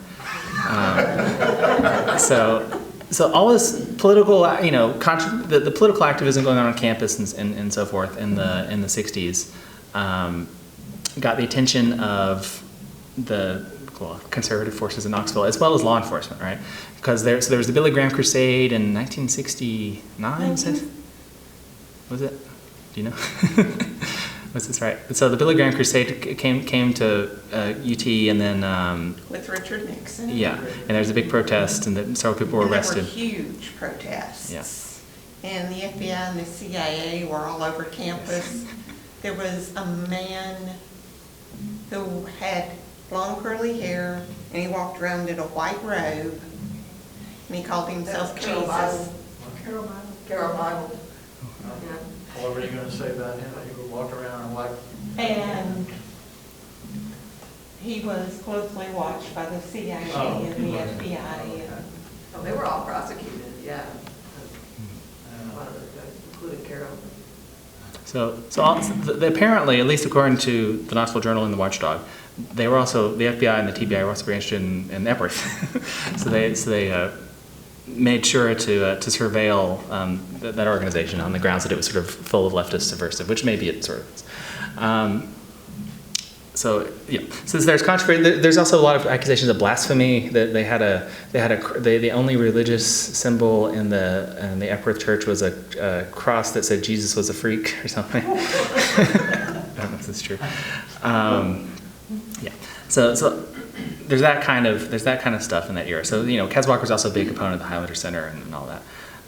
So all this political, the political activism going on campus and so forth in the 60s got the attention of the conservative forces in Knoxville, as well as law enforcement, right? Because there was the Billy Graham Crusade in 1969, was it? Do you know? Was this right? So the Billy Graham Crusade came to UT, and then with Richard Nixon. Yeah, and there was a big protest, and several people were arrested. There were huge protests. Yeah. And the FBI and the CIA were all over campus. There was a man who had long curly hair, and he walked around in a white robe, and he called himself Jesus. Carol Bible. Yeah. What were you going to say about him? He would walk around and like... And he was closely watched by the CIA and the FBI. Oh, they were all prosecuted, yeah. One of the guys, including Carol. So apparently, at least according to the Knoxville Journal and the Watchdog, they were also, the FBI and the TBI were also very interested in Epworth. so they made sure to surveil that organization on the grounds that it was sort of full of leftist subversive, which maybe it sort of is. So there's controversy. There's also a lot of accusations of blasphemy. That the only religious symbol in the Epworth Church was a cross that said Jesus was a freak or something. I don't know if that's true. So there's that kind of stuff in that era. So Kaz Walker's also a big component of the Highlander Center and all that.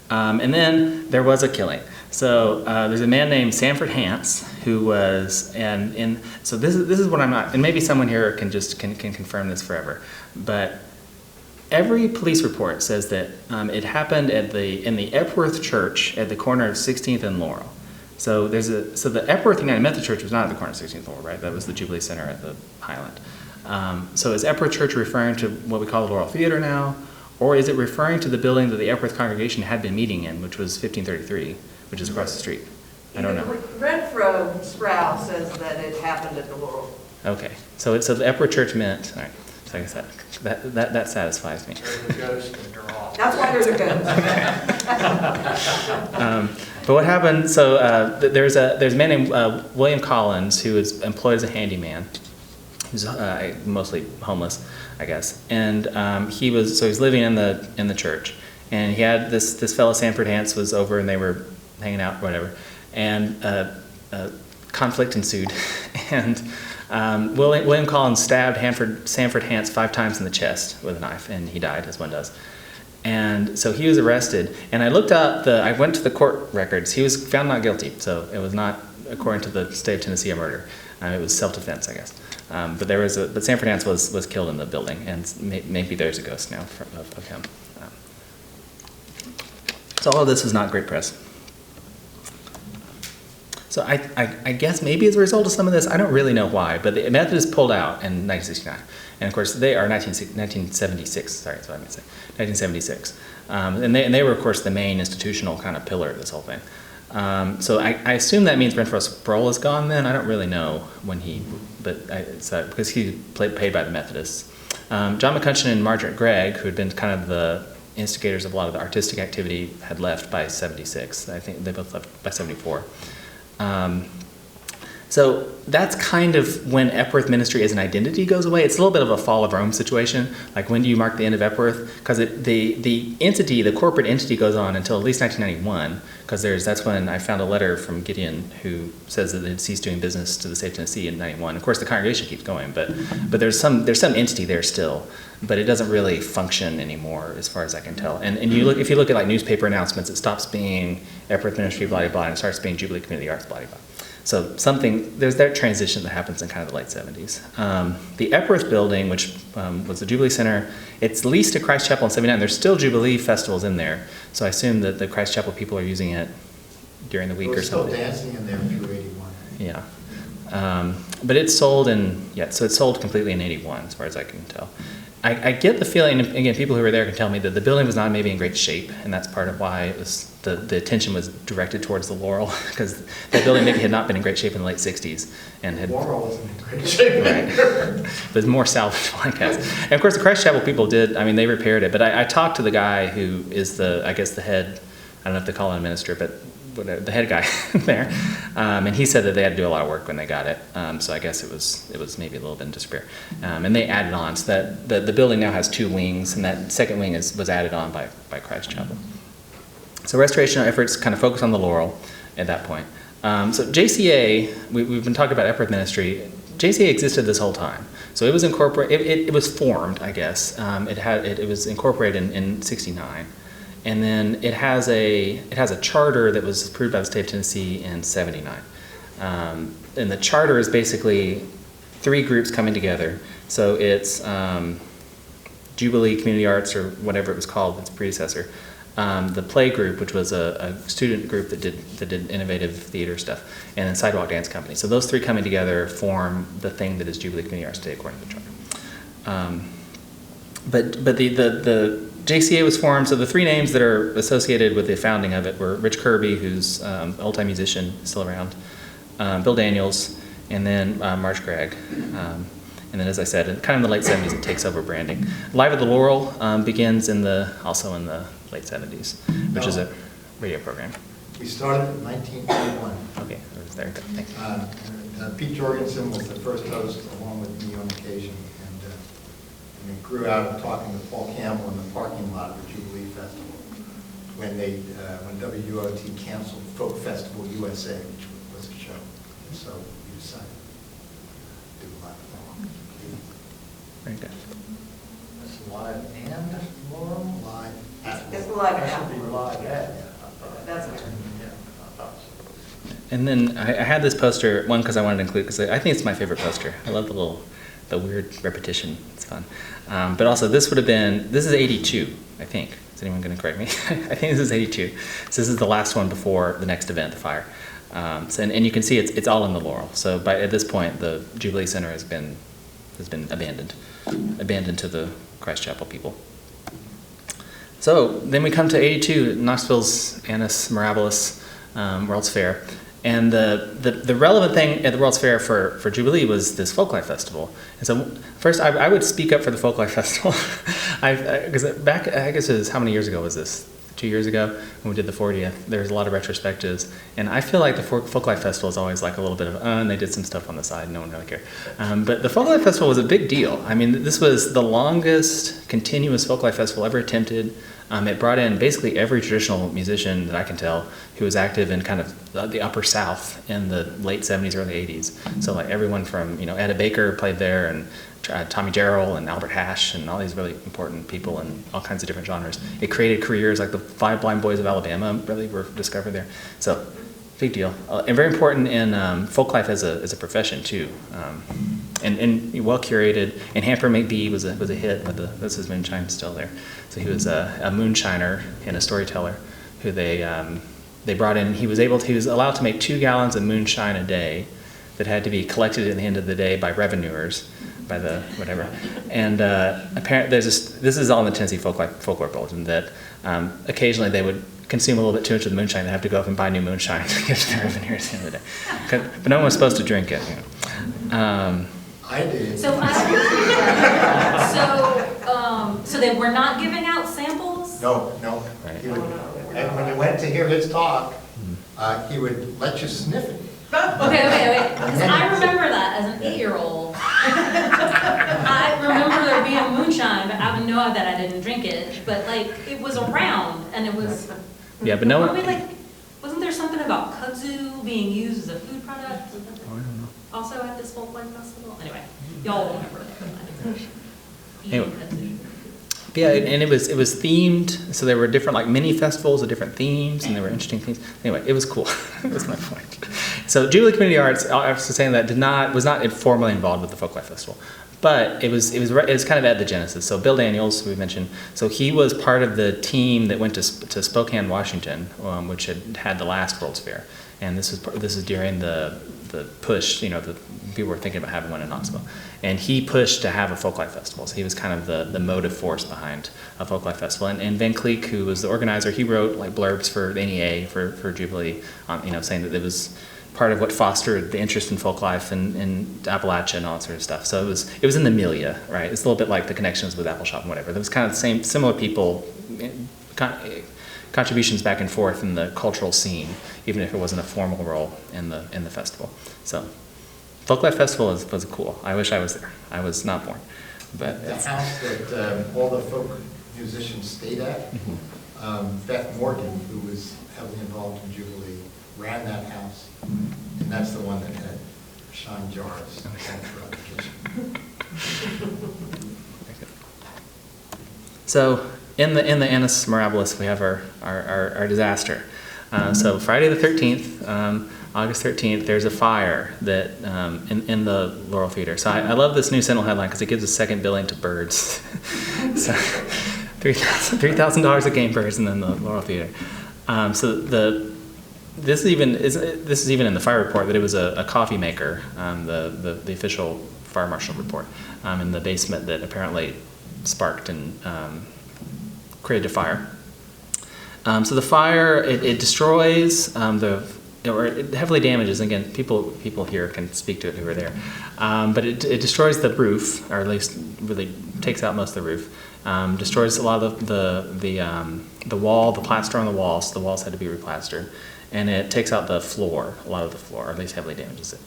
And then there was a killing. So there's a man named Sanford Hance who was, so this is what I'm not, and maybe someone here can confirm this forever, but every police report says that it happened in the Epworth Church at the corner of 16th and Laurel. So the Epworth United Methodist Church was not at the corner of 16th and Laurel, right? That was the Jubilee Center at the Highland. So is Epworth Church referring to what we call the Laurel Theater now? Or is it referring to the building that the Epworth congregation had been meeting in, which was 1533, which is across the street? I don't know. Renfro Sproul says that it happened at the Laurel. Okay, so the Epworth Church meant, all right, so I guess that satisfies me. There's a ghost in your office. That's why there's a ghost. But what happened, so there's a man named William Collins who is employed as a handyman. He's mostly homeless, I guess, and he was living in the church, and he had this fellow Sanford Hance was over, and they were hanging out, whatever, and conflict ensued, and William Collins stabbed Sanford Hance 5 times in the chest with a knife, and he died, as one does. And so he was arrested, and I went to the court records. He was found not guilty, so it was not, according to the state of Tennessee, a murder. It was self-defense, I guess. But Sanford Hance was killed in the building, and maybe there's a ghost now of him. So all of this is not great press. So I guess maybe as a result of some of this, I don't really know why, but the Methodists pulled out in 1969. And of course, they are 1976, sorry, that's what I meant to say, 1976. And they were, of course, the main institutional kind of pillar of this whole thing. So I assume that means Renfro Sproul is gone then. I don't really know when because he paid by the Methodists. John McCutcheon and Margaret Gregg, who had been kind of the instigators of a lot of the artistic activity, had left by 76. I think they both left by 74. So that's kind of when Epworth ministry as an identity goes away. It's a little bit of a fall of Rome situation. Like, when do you mark the end of Epworth? Because the corporate entity goes on until at least 1991. Because that's when I found a letter from Gideon who says that it had ceased doing business to the state of Tennessee in 91. Of course, the congregation keeps going, but there's some entity there still, but it doesn't really function anymore, as far as I can tell. And if you look at like newspaper announcements, it stops being Epworth Ministry blah blah blah and it starts being Jubilee Community Arts blah blah. So there's that transition that happens in kind of the late 70s. The Epworth building, which was the Jubilee Center, it's leased to Christ Chapel in 79. There's still Jubilee festivals in there. So I assume that the Christ Chapel people are using it during the week or something. We're still dancing in there through 81. Yeah. But it's sold so it's sold completely in 81, as far as I can tell. I get the feeling, and again, people who were there can tell me that the building was not maybe in great shape, and that's part of why it was the attention was directed towards the Laurel, because that building maybe had not been in great shape in the late 60s. And had, Laurel wasn't in great shape. Right. But more salvageable, I guess. And of course, the Christ Chapel people they repaired it, but I talked to the guy who is the head, I don't know if they call him a minister, but whatever, the head guy there, and he said that they had to do a lot of work when they got it. So I guess it was maybe a little bit in despair. And they added on, so that the building now has 2 wings, and that second wing was added on by Christ Chapel. So restoration efforts kind of focus on the Laurel at that point. So JCA, we've been talking about Epworth Ministry. JCA existed this whole time. So it was incorporated. It was formed, I guess. It was incorporated in '69. And then it has a charter that was approved by the state of Tennessee in '79. And the charter is basically 3 groups coming together. So it's Jubilee Community Arts, or whatever it was called, its predecessor. The Play Group, which was a student group that did innovative theater stuff, and then Sidewalk Dance Company. So those 3 coming together form the thing that is Jubilee Community Arts today, according to the charter. But the JCA was formed, so the 3 names that are associated with the founding of it were Rich Kirby, who's an old-time musician, still around, Bill Daniels, and then Marge Gregg. And then, as I said, kind of in the late 70s, it takes over branding. Live at the Laurel begins also in the late 70s, which is a radio program. We started in 1981. Okay, I was there. Thank you. Pete Jorgensen was the first host, along with me on occasion, and it grew out of talking with Paul Campbell in the parking lot of the Jubilee Festival when WUOT canceled Folk Festival USA, which was a show. And so we decided to do live at Laurel. Very good. It's live and Laurel? Live at It's Laurel. live That at should be Laurel. live at. That's weird. Yeah, I thought so. And then I had this poster, one because I wanted to include, because I think it's my favorite poster. I love the weird repetition. It's fun. But also this is 82, I think. Is anyone going to correct me? I think this is 82. So this is the last one before the next event, the fire. And you can see it's all in the Laurel. So at this point, the Jubilee Center has been abandoned to the Christ Chapel people. So then we come to 82, Knoxville's Annus Mirabilis World's Fair. And the relevant thing at the World's Fair for Jubilee was this Folklife Festival. And so first, I would speak up for the Folklife Festival. Because back, I guess it was, how many years ago was this? 2 years ago when we did the 40th, there was a lot of retrospectives. And I feel like the Folklife Festival is always like a little bit of, and they did some stuff on the side, no one really cared. But the Folklife Festival was a big deal. I mean, this was the longest continuous Folklife Festival ever attempted. It brought in basically every traditional musician that I can tell who was active in kind of the Upper South in the late 70s, early 80s. So like everyone from, Etta Baker played there, and Tommy Jarrell and Albert Hash and all these really important people in all kinds of different genres. It created careers like the Five Blind Boys of Alabama really were discovered there. So big deal. And very important in folklife as a profession too. And well curated. And Hamper McBee was a hit with that's his moonshine still there. So he was a moonshiner and a storyteller who they brought in. He was allowed to make 2 gallons of moonshine a day that had to be collected at the end of the day by revenuers, by the whatever. And apparently this is all in the Tennessee Folklore Bulletin, that occasionally they would consume a little bit too much of the moonshine and have to go up and buy new moonshine to give to the revenuers at the end of the day. But no one was supposed to drink it. I did. So they were not giving out samples? No. Right. He would, and when you went to hear his talk, he would let you sniff it. Okay, because I remember that as an 8-year-old. I remember there being moonshine, but I would know that I didn't drink it, but like, it was around, and it was... Yeah, but no one... Wasn't there something about kudzu being used as a food product? Oh, I don't know. Also at this Folklife Festival? Anyway, y'all will remember that. Anyway. Yeah, and it was themed, so there were different like mini festivals with different themes, and there were interesting themes. Anyway, it was cool. That's my point. So Jubilee Community Arts, after saying that, was not formally involved with the Folklife Festival, but it was kind of at the genesis. So Bill Daniels, who we mentioned, so he was part of the team that went to Spokane, Washington, which had the last World's Fair, and this is during the push. The people were thinking about having one in Knoxville. And he pushed to have a Folklife Festival. So he was kind of the motive force behind a Folklife Festival. And Van Cleek, who was the organizer, he wrote like blurbs for the NEA, for Jubilee, saying that it was part of what fostered the interest in folklife in Appalachia and all that sort of stuff. So it was in the milieu, right? It's a little bit like the connections with Apple Shop and whatever. There was kind of the similar people, contributions back and forth in the cultural scene, even if it wasn't a formal role in the festival. So Folklife Festival was cool. I wish I was there. I was not born. But the house that all the folk musicians stayed at, Beth Morgan, who was heavily involved in Jubilee, ran that house, and that's the one that had shine jars all throughout the kitchen. So in the Annus Mirabilis, we have our disaster. So Friday the 13th, August 13th, there's a fire that in the Laurel Theater. So I love this new Sentinel headline because it gives a second billing to birds. So $3,000 a game birds, and then the Laurel Theater. This is even in the fire report that it was a coffee maker, the official fire marshal report, in the basement that apparently sparked and created a fire. So the fire, it destroys or it heavily damages. Again, people here can speak to it who are there, but it destroys the roof, or at least really takes out most of the roof. Destroys a lot of the wall, the plaster on the walls. So the walls had to be replastered, and it takes out the floor, a lot of the floor, or at least heavily damages it.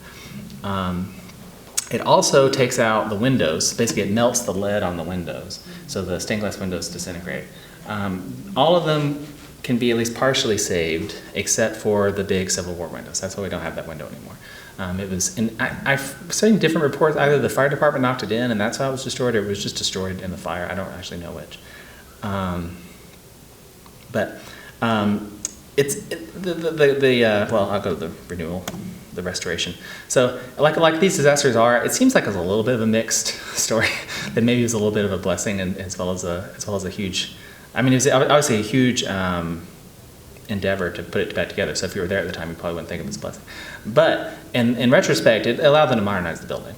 It also takes out the windows. Basically, it melts the lead on the windows, so the stained glass windows disintegrate. All of them can be at least partially saved, except for the big Civil War windows. That's why we don't have that window anymore. I've seen different reports. Either the fire department knocked it in, and that's how it was destroyed, or it was just destroyed in the fire. I don't actually know which. Well, I'll go to the renewal, the restoration. So, like these disasters are, it seems like it's a little bit of a mixed story. That maybe it was a little bit of a blessing, and as well as a huge. I mean, it was obviously a huge endeavor to put it back together. So if you were there at the time, you probably wouldn't think of it as a blessing. But in retrospect, it allowed them to modernize the building.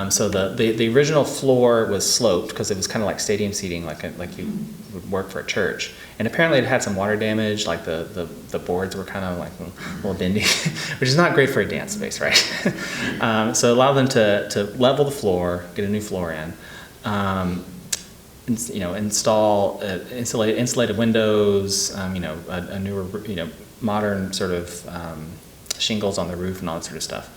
So the original floor was sloped because it was kind of like stadium seating, like you would work for a church. And apparently it had some water damage, like the boards were kind of like a little bendy, which is not great for a dance space, right? So it allowed them to level the floor, get a new floor in. Install insulated windows, a newer, modern sort of shingles on the roof and all that sort of stuff.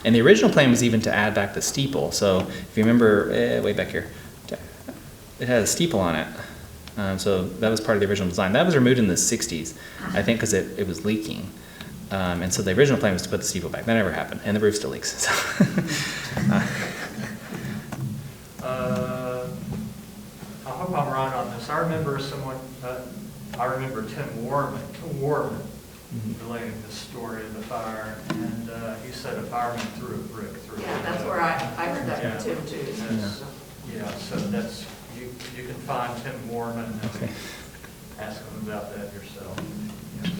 And the original plan was even to add back the steeple. So if you remember, way back here, it had a steeple on it. So that was part of the original design. That was removed in the 60s, I think, because it was leaking. And so the original plan was to put the steeple back. That never happened, and the roof still leaks. So I hope I'm right on this. I remember Tim Warman relating the story of the fire, and he said a fireman threw a brick through. Yeah, that's where I heard that Yeah. from Tim too. So. Yeah, so that's, you can find Tim Warman and ask him about that yourself. Yes.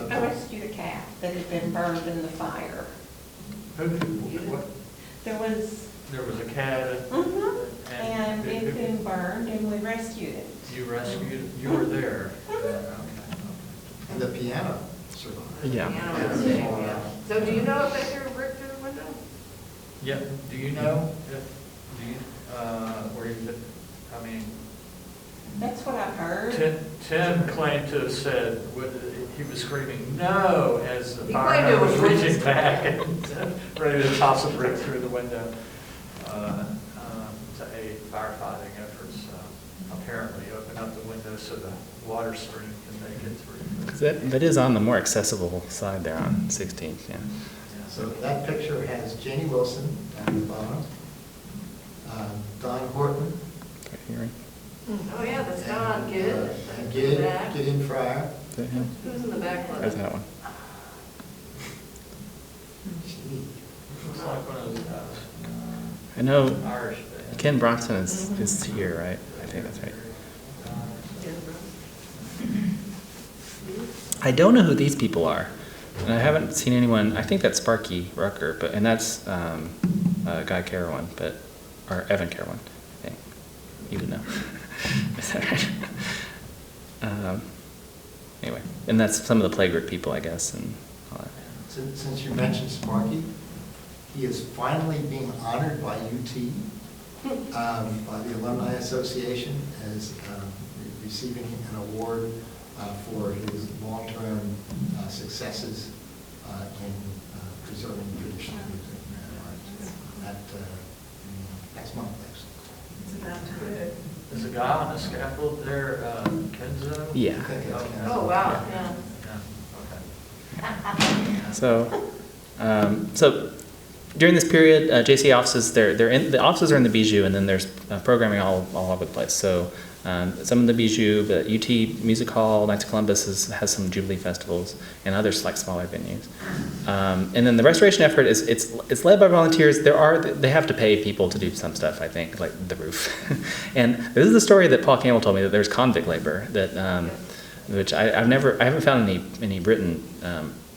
I rescued a cat that had been burned in the fire. What? There was, A cat and it had been burned, and we rescued it. You rescued it? You were there? Okay. And the piano survived. yeah. Yeah. So do you know if they threw a brick through the window? Yeah, do you know That's what I've heard. Tim claimed to have said, he was screaming, "No," as the He claimed fireman it was was reaching Rich's back and ready to toss a brick through the window. To aid firefighting efforts, apparently open up the window so the water stream can make it through. 'Cause that is on the more accessible side there on 16th, yeah. So that picture has Janie Wilson at the bottom, Don Horton, Right here. Oh, yeah, that's Don, get it. Get in Fryer. Is that him? Who's in the back There's left? that one. Looks like one of those guys, I know Irish band. Ken Bronson is here, right? I think that's right. I don't know who these people are, and I haven't seen anyone. I think that's Sparky Rucker, and that's Guy Carawan, or Evan Carawan, I think. You would know. Is that right? Anyway, and that's some of the playgroup people, I guess, and all that. Since you mentioned Sparky, he is finally being honored by UT, by the Alumni Association, as receiving an award for his long-term successes in preserving traditional music and art. Next month, actually. It's about time. There's a guy on the scaffold there, Kenzo? Yeah. I think that's kind of- Oh, wow, yeah. Yeah, okay. So during this period, JCA offices, the offices are in the Bijou, and then there's programming all over the place. So some of the Bijou, the UT Music Hall, Knights of Columbus has some Jubilee festivals, and others like smaller venues. And then the restoration effort it's led by volunteers. They have to pay people to do some stuff, I think, like the roof. And this is the story that Paul Campbell told me, that there's convict labor that which I haven't found any written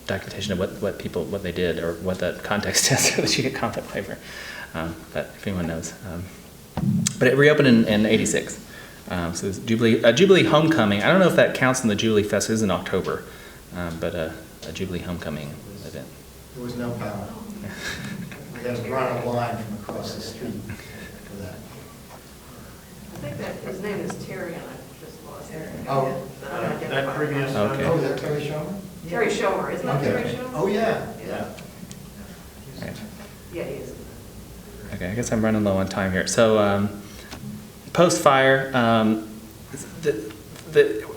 documentation of what they did or what that context is so that you get convict labor. But if anyone knows, but it reopened in '86. So it's Jubilee Homecoming. I don't know if that counts in the Jubilee Fest. It is in October, but a Jubilee Homecoming event. There was no power. We had to run a line from across the street for that. I think that, his name is Terry, and I just lost it. Oh. But I'm gonna That previous. Okay. Oh, is that Terry Sherman? Terry Schomer, isn't that Terry Okay. Schomer? Oh, yeah, Yeah. yeah. Right. Yeah, he is. Okay, I guess I'm running low on time here. So post-fire,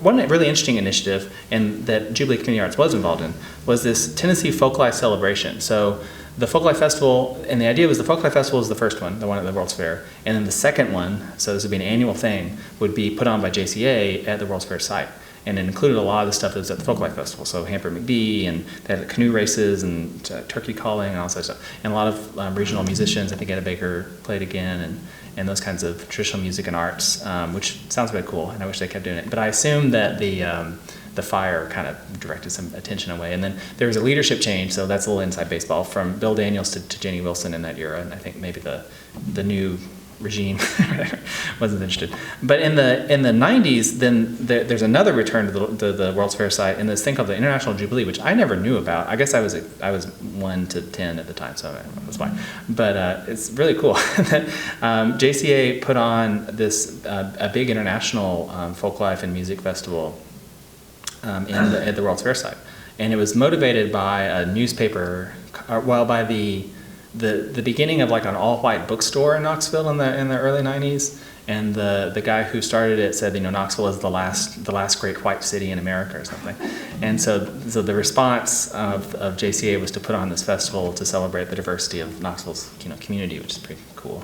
one really interesting initiative and that Jubilee Community Arts was involved in was this Tennessee Folklife Celebration. So the Folklife Festival, and the idea was the Folklife Festival was the first one, the one at the World's Fair, and then the second one, so this would be an annual thing, would be put on by JCA at the World's Fair site. And it included a lot of the stuff that was at the Folklife Festival. So Hamper McBee, and they had canoe races and turkey calling and all that stuff. And a lot of regional musicians, I think Etta Baker played again, and those kinds of traditional music and arts, which sounds really cool, and I wish they kept doing it. But I assume that the fire kind of directed some attention away. And then there was a leadership change, so that's a little inside baseball, from Bill Daniels to Jenny Wilson in that era, and I think maybe the new regime wasn't interested. But in the 90s, then there's another return to the World's Fair site, and this thing called the International Jubilee, which I never knew about. I guess I was 1 to 10 at the time, so that was fine. But it's really cool that JCA put on this a big international folklife and music festival at the World's Fair site, and it was motivated by a newspaper, by the beginning of like an all-white bookstore in Knoxville in the early 90s, and the guy who started it said, Knoxville is the last great white city in America or something. And so the response of JCA was to put on this festival to celebrate the diversity of Knoxville's community, which is pretty cool.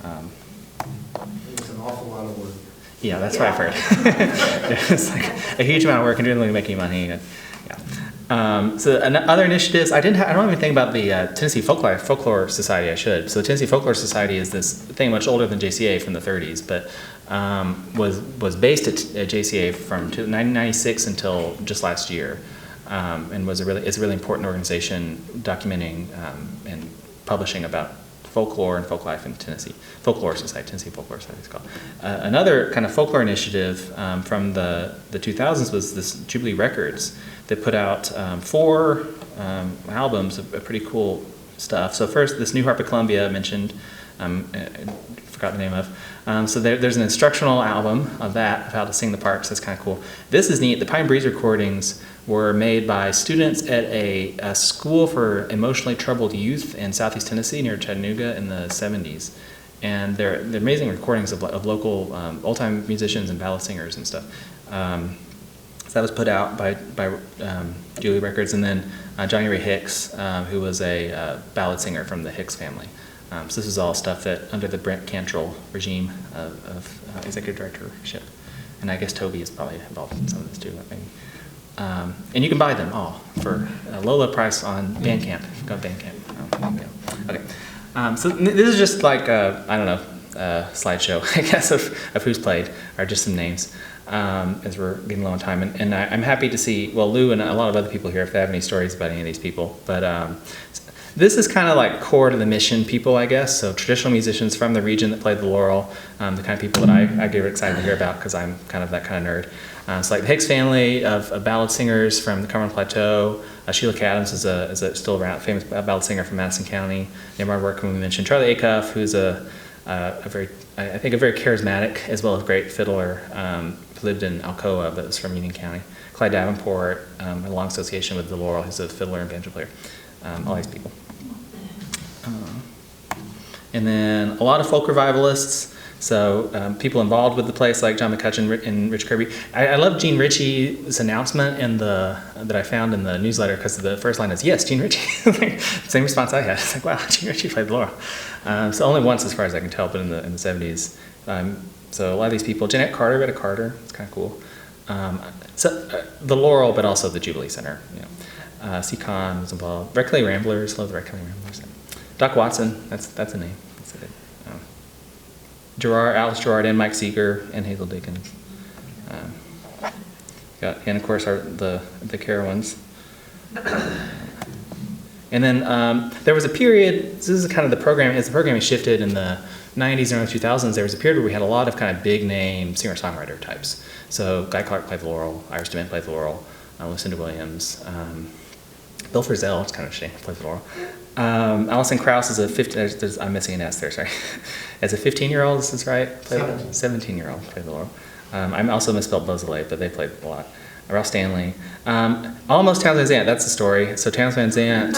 It was an awful lot of work. Yeah, that's what I've heard. It's like a huge amount of work and didn't really make any money. So other initiatives, I don't have anything about the Tennessee Folklore Society. I should. So the Tennessee Folklore Society is this thing much older than JCA, from the 30s, but was based at JCA from 1996 until just last year, and is a really important organization documenting and publishing about folklore and folklife in Tennessee. Folklore Society, Tennessee Folklore Society is called. Another kind of folklore initiative from the 2000s was this Jubilee Records that put out 4 albums of pretty cool stuff. So first, this New Harp of Columbia I mentioned, forgot the name of. So there's an instructional album of how to sing the parts. That's kind of cool. This is neat. The Pine Breeze recordings were made by students at a school for emotionally troubled youth in Southeast Tennessee near Chattanooga in the 70s. And they're amazing recordings of local old-time musicians and ballad singers and stuff. So that was put out by Jubilee Records. And then Johnny Ray Hicks, who was a ballad singer from the Hicks family, So this is all stuff that under the Brent Cantrell regime of executive directorship. And I guess Toby is probably involved in some of this too, maybe. And you can buy them all for a low price on Bandcamp. Go to Bandcamp. Yeah. Okay. So this is just like, I don't know, slideshow, I guess, of who's played, or just some names, as we're getting low on time. And I'm happy to see, well, Lou and a lot of other people here, if they have any stories about any of these people. But this is kind of like core to the mission people, I guess. So traditional musicians from the region that played the Laurel, the kind of people that I get excited to hear about because I'm kind of that kind of nerd. So like the Hicks family of ballad singers from the Cumberland Plateau. Sheila Cadams is a still around famous ballad singer from Madison County. Nehemiah Workman we mentioned. Charlie Acuff, who's a very charismatic as well as great fiddler. Lived in Alcoa, but was from Union County. Clyde Davenport, a long association with the Laurel. He's a fiddler and banjo player. All these people. And then a lot of folk revivalists. So people involved with the place like John McCutcheon and Rich Kirby. I love Gene Ritchie's announcement that I found in the newsletter because the first line is, yes, Gene Ritchie. Same response I had. It's like, wow, Gene Ritchie played the Laurel. So only once as far as I can tell, but in the 70s. So a lot of these people, Jeanette Carter, Retta Carter, it's kind of cool. The Laurel, but also the Jubilee Center. You know. C-Con was involved. Reckley Ramblers, love the Reckley Ramblers. Doc Watson, that's a name. That's it. Alice Gerard and Mike Seeger and Hazel Dickens. And of course the Carowinds. And then there was a period, this is kind of the program, as the programming shifted in the 90s and early 2000s, there was a period where we had a lot of kind of big name singer-songwriter types. So Guy Clark played the Laurel, Iris DeMent played the Laurel, Lucinda Williams, Bill Frisell, it's kind of a shame, played the Laurel. Alison Krauss is I'm missing an S there, sorry. As a 15-year-old, is this right? 17-year-old played the Laurel. I also misspelled Beausoleil, but they played a lot. Ralph Stanley. Almost Townes Van Zandt, that's the story. So Townes Van Zandt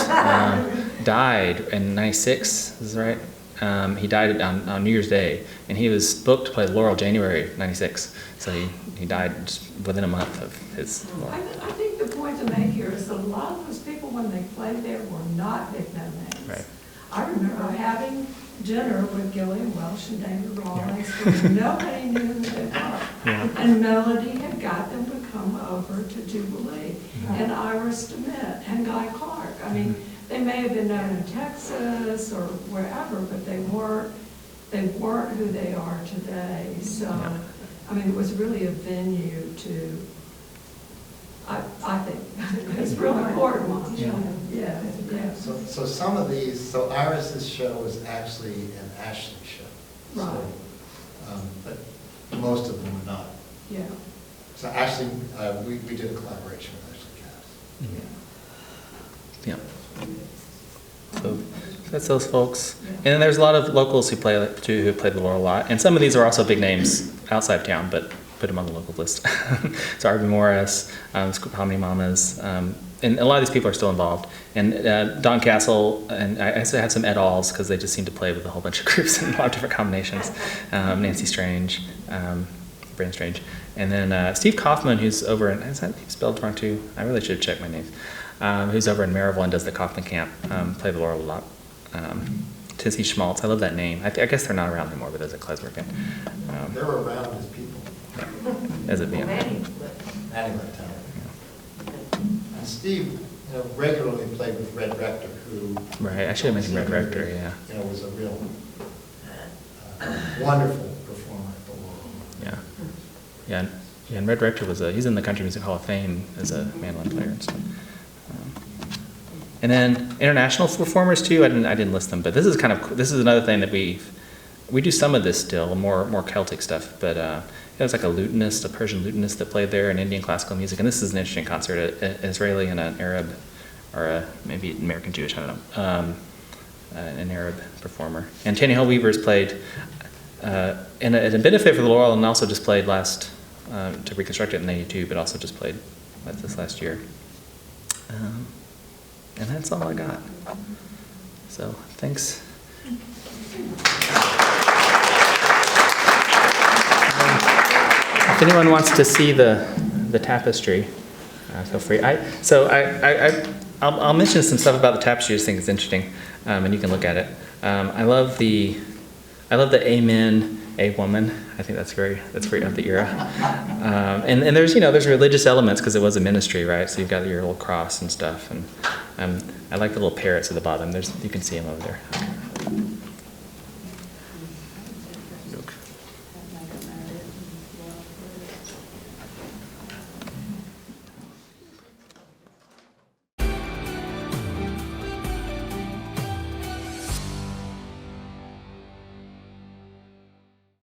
died in 96, is that right? He died on New Year's Day, and he was booked to play the Laurel January 96. So he died just within a month of his Laurel. I think the point to make here is that a lot of those people, when they played there, were not big name names. Right. I remember having dinner with Gillian Welsh and David Rawlings, where nobody knew who they were. Yeah. And Melody had got them to come over to Jubilee, and Iris DeMent and Guy Clark. I mean, they may have been known in Texas or wherever, but they weren't who they are today. So, I mean, it was really a venue to, I think, it's really important. Yeah. So some of these, so Iris's show was actually an Ashley show. Right. So, but most of them were not. Yeah. So actually, we did a collaboration with Ashley Cass. Yeah. So that's those folks. And then there's a lot of locals who play the Laurel a lot. And some of these are also big names outside of town, but put them on the local list. So Arvin Morris, Harmony Mamas, and a lot of these people are still involved. And Don Castle, and I also had some et als because they just seem to play with a whole bunch of groups in a lot of different combinations. Nancy Strange, Brandon Strange. And then Steve Kaufman, who's over in, is that spelled wrong too? I really should have checked my names. Who's over in Maryville and does the Kaufman Camp, play the Laurel a lot. Tizzy Schmaltz, I love that name. I guess they're not around anymore, but there's a Klesmer band. They're around as people. As a band. Anyway, and Steve, regularly played with Red Rector, who. Right, I should have mentioned Red Rector, yeah. Was a real wonderful performer at the Laurel. Yeah, and Red Rector he's in the Country Music Hall of Fame as a mandolin player and stuff. And then international performers too. I didn't list them, but this is another thing that we do some of this still, more Celtic stuff. But it was like a lutenist, a Persian lutenist that played there in Indian classical music. And this is an interesting concert, an Israeli and an Arab, or maybe American Jewish, I don't know, an Arab performer. And Tanny Hill Weavers played in a benefit for the Laurel, and also just played last to reconstruct it in '82, but also just played this last year. And that's all I got. So, thanks. If anyone wants to see the tapestry, feel free. I'll mention some stuff about the tapestry. I just think it's interesting, and you can look at it. I love the Amen, a woman. I think that's very of the era. And there's religious elements because it was a ministry, right? So you've got your little cross and stuff. And I like the little parrots at the bottom. You can see them over there.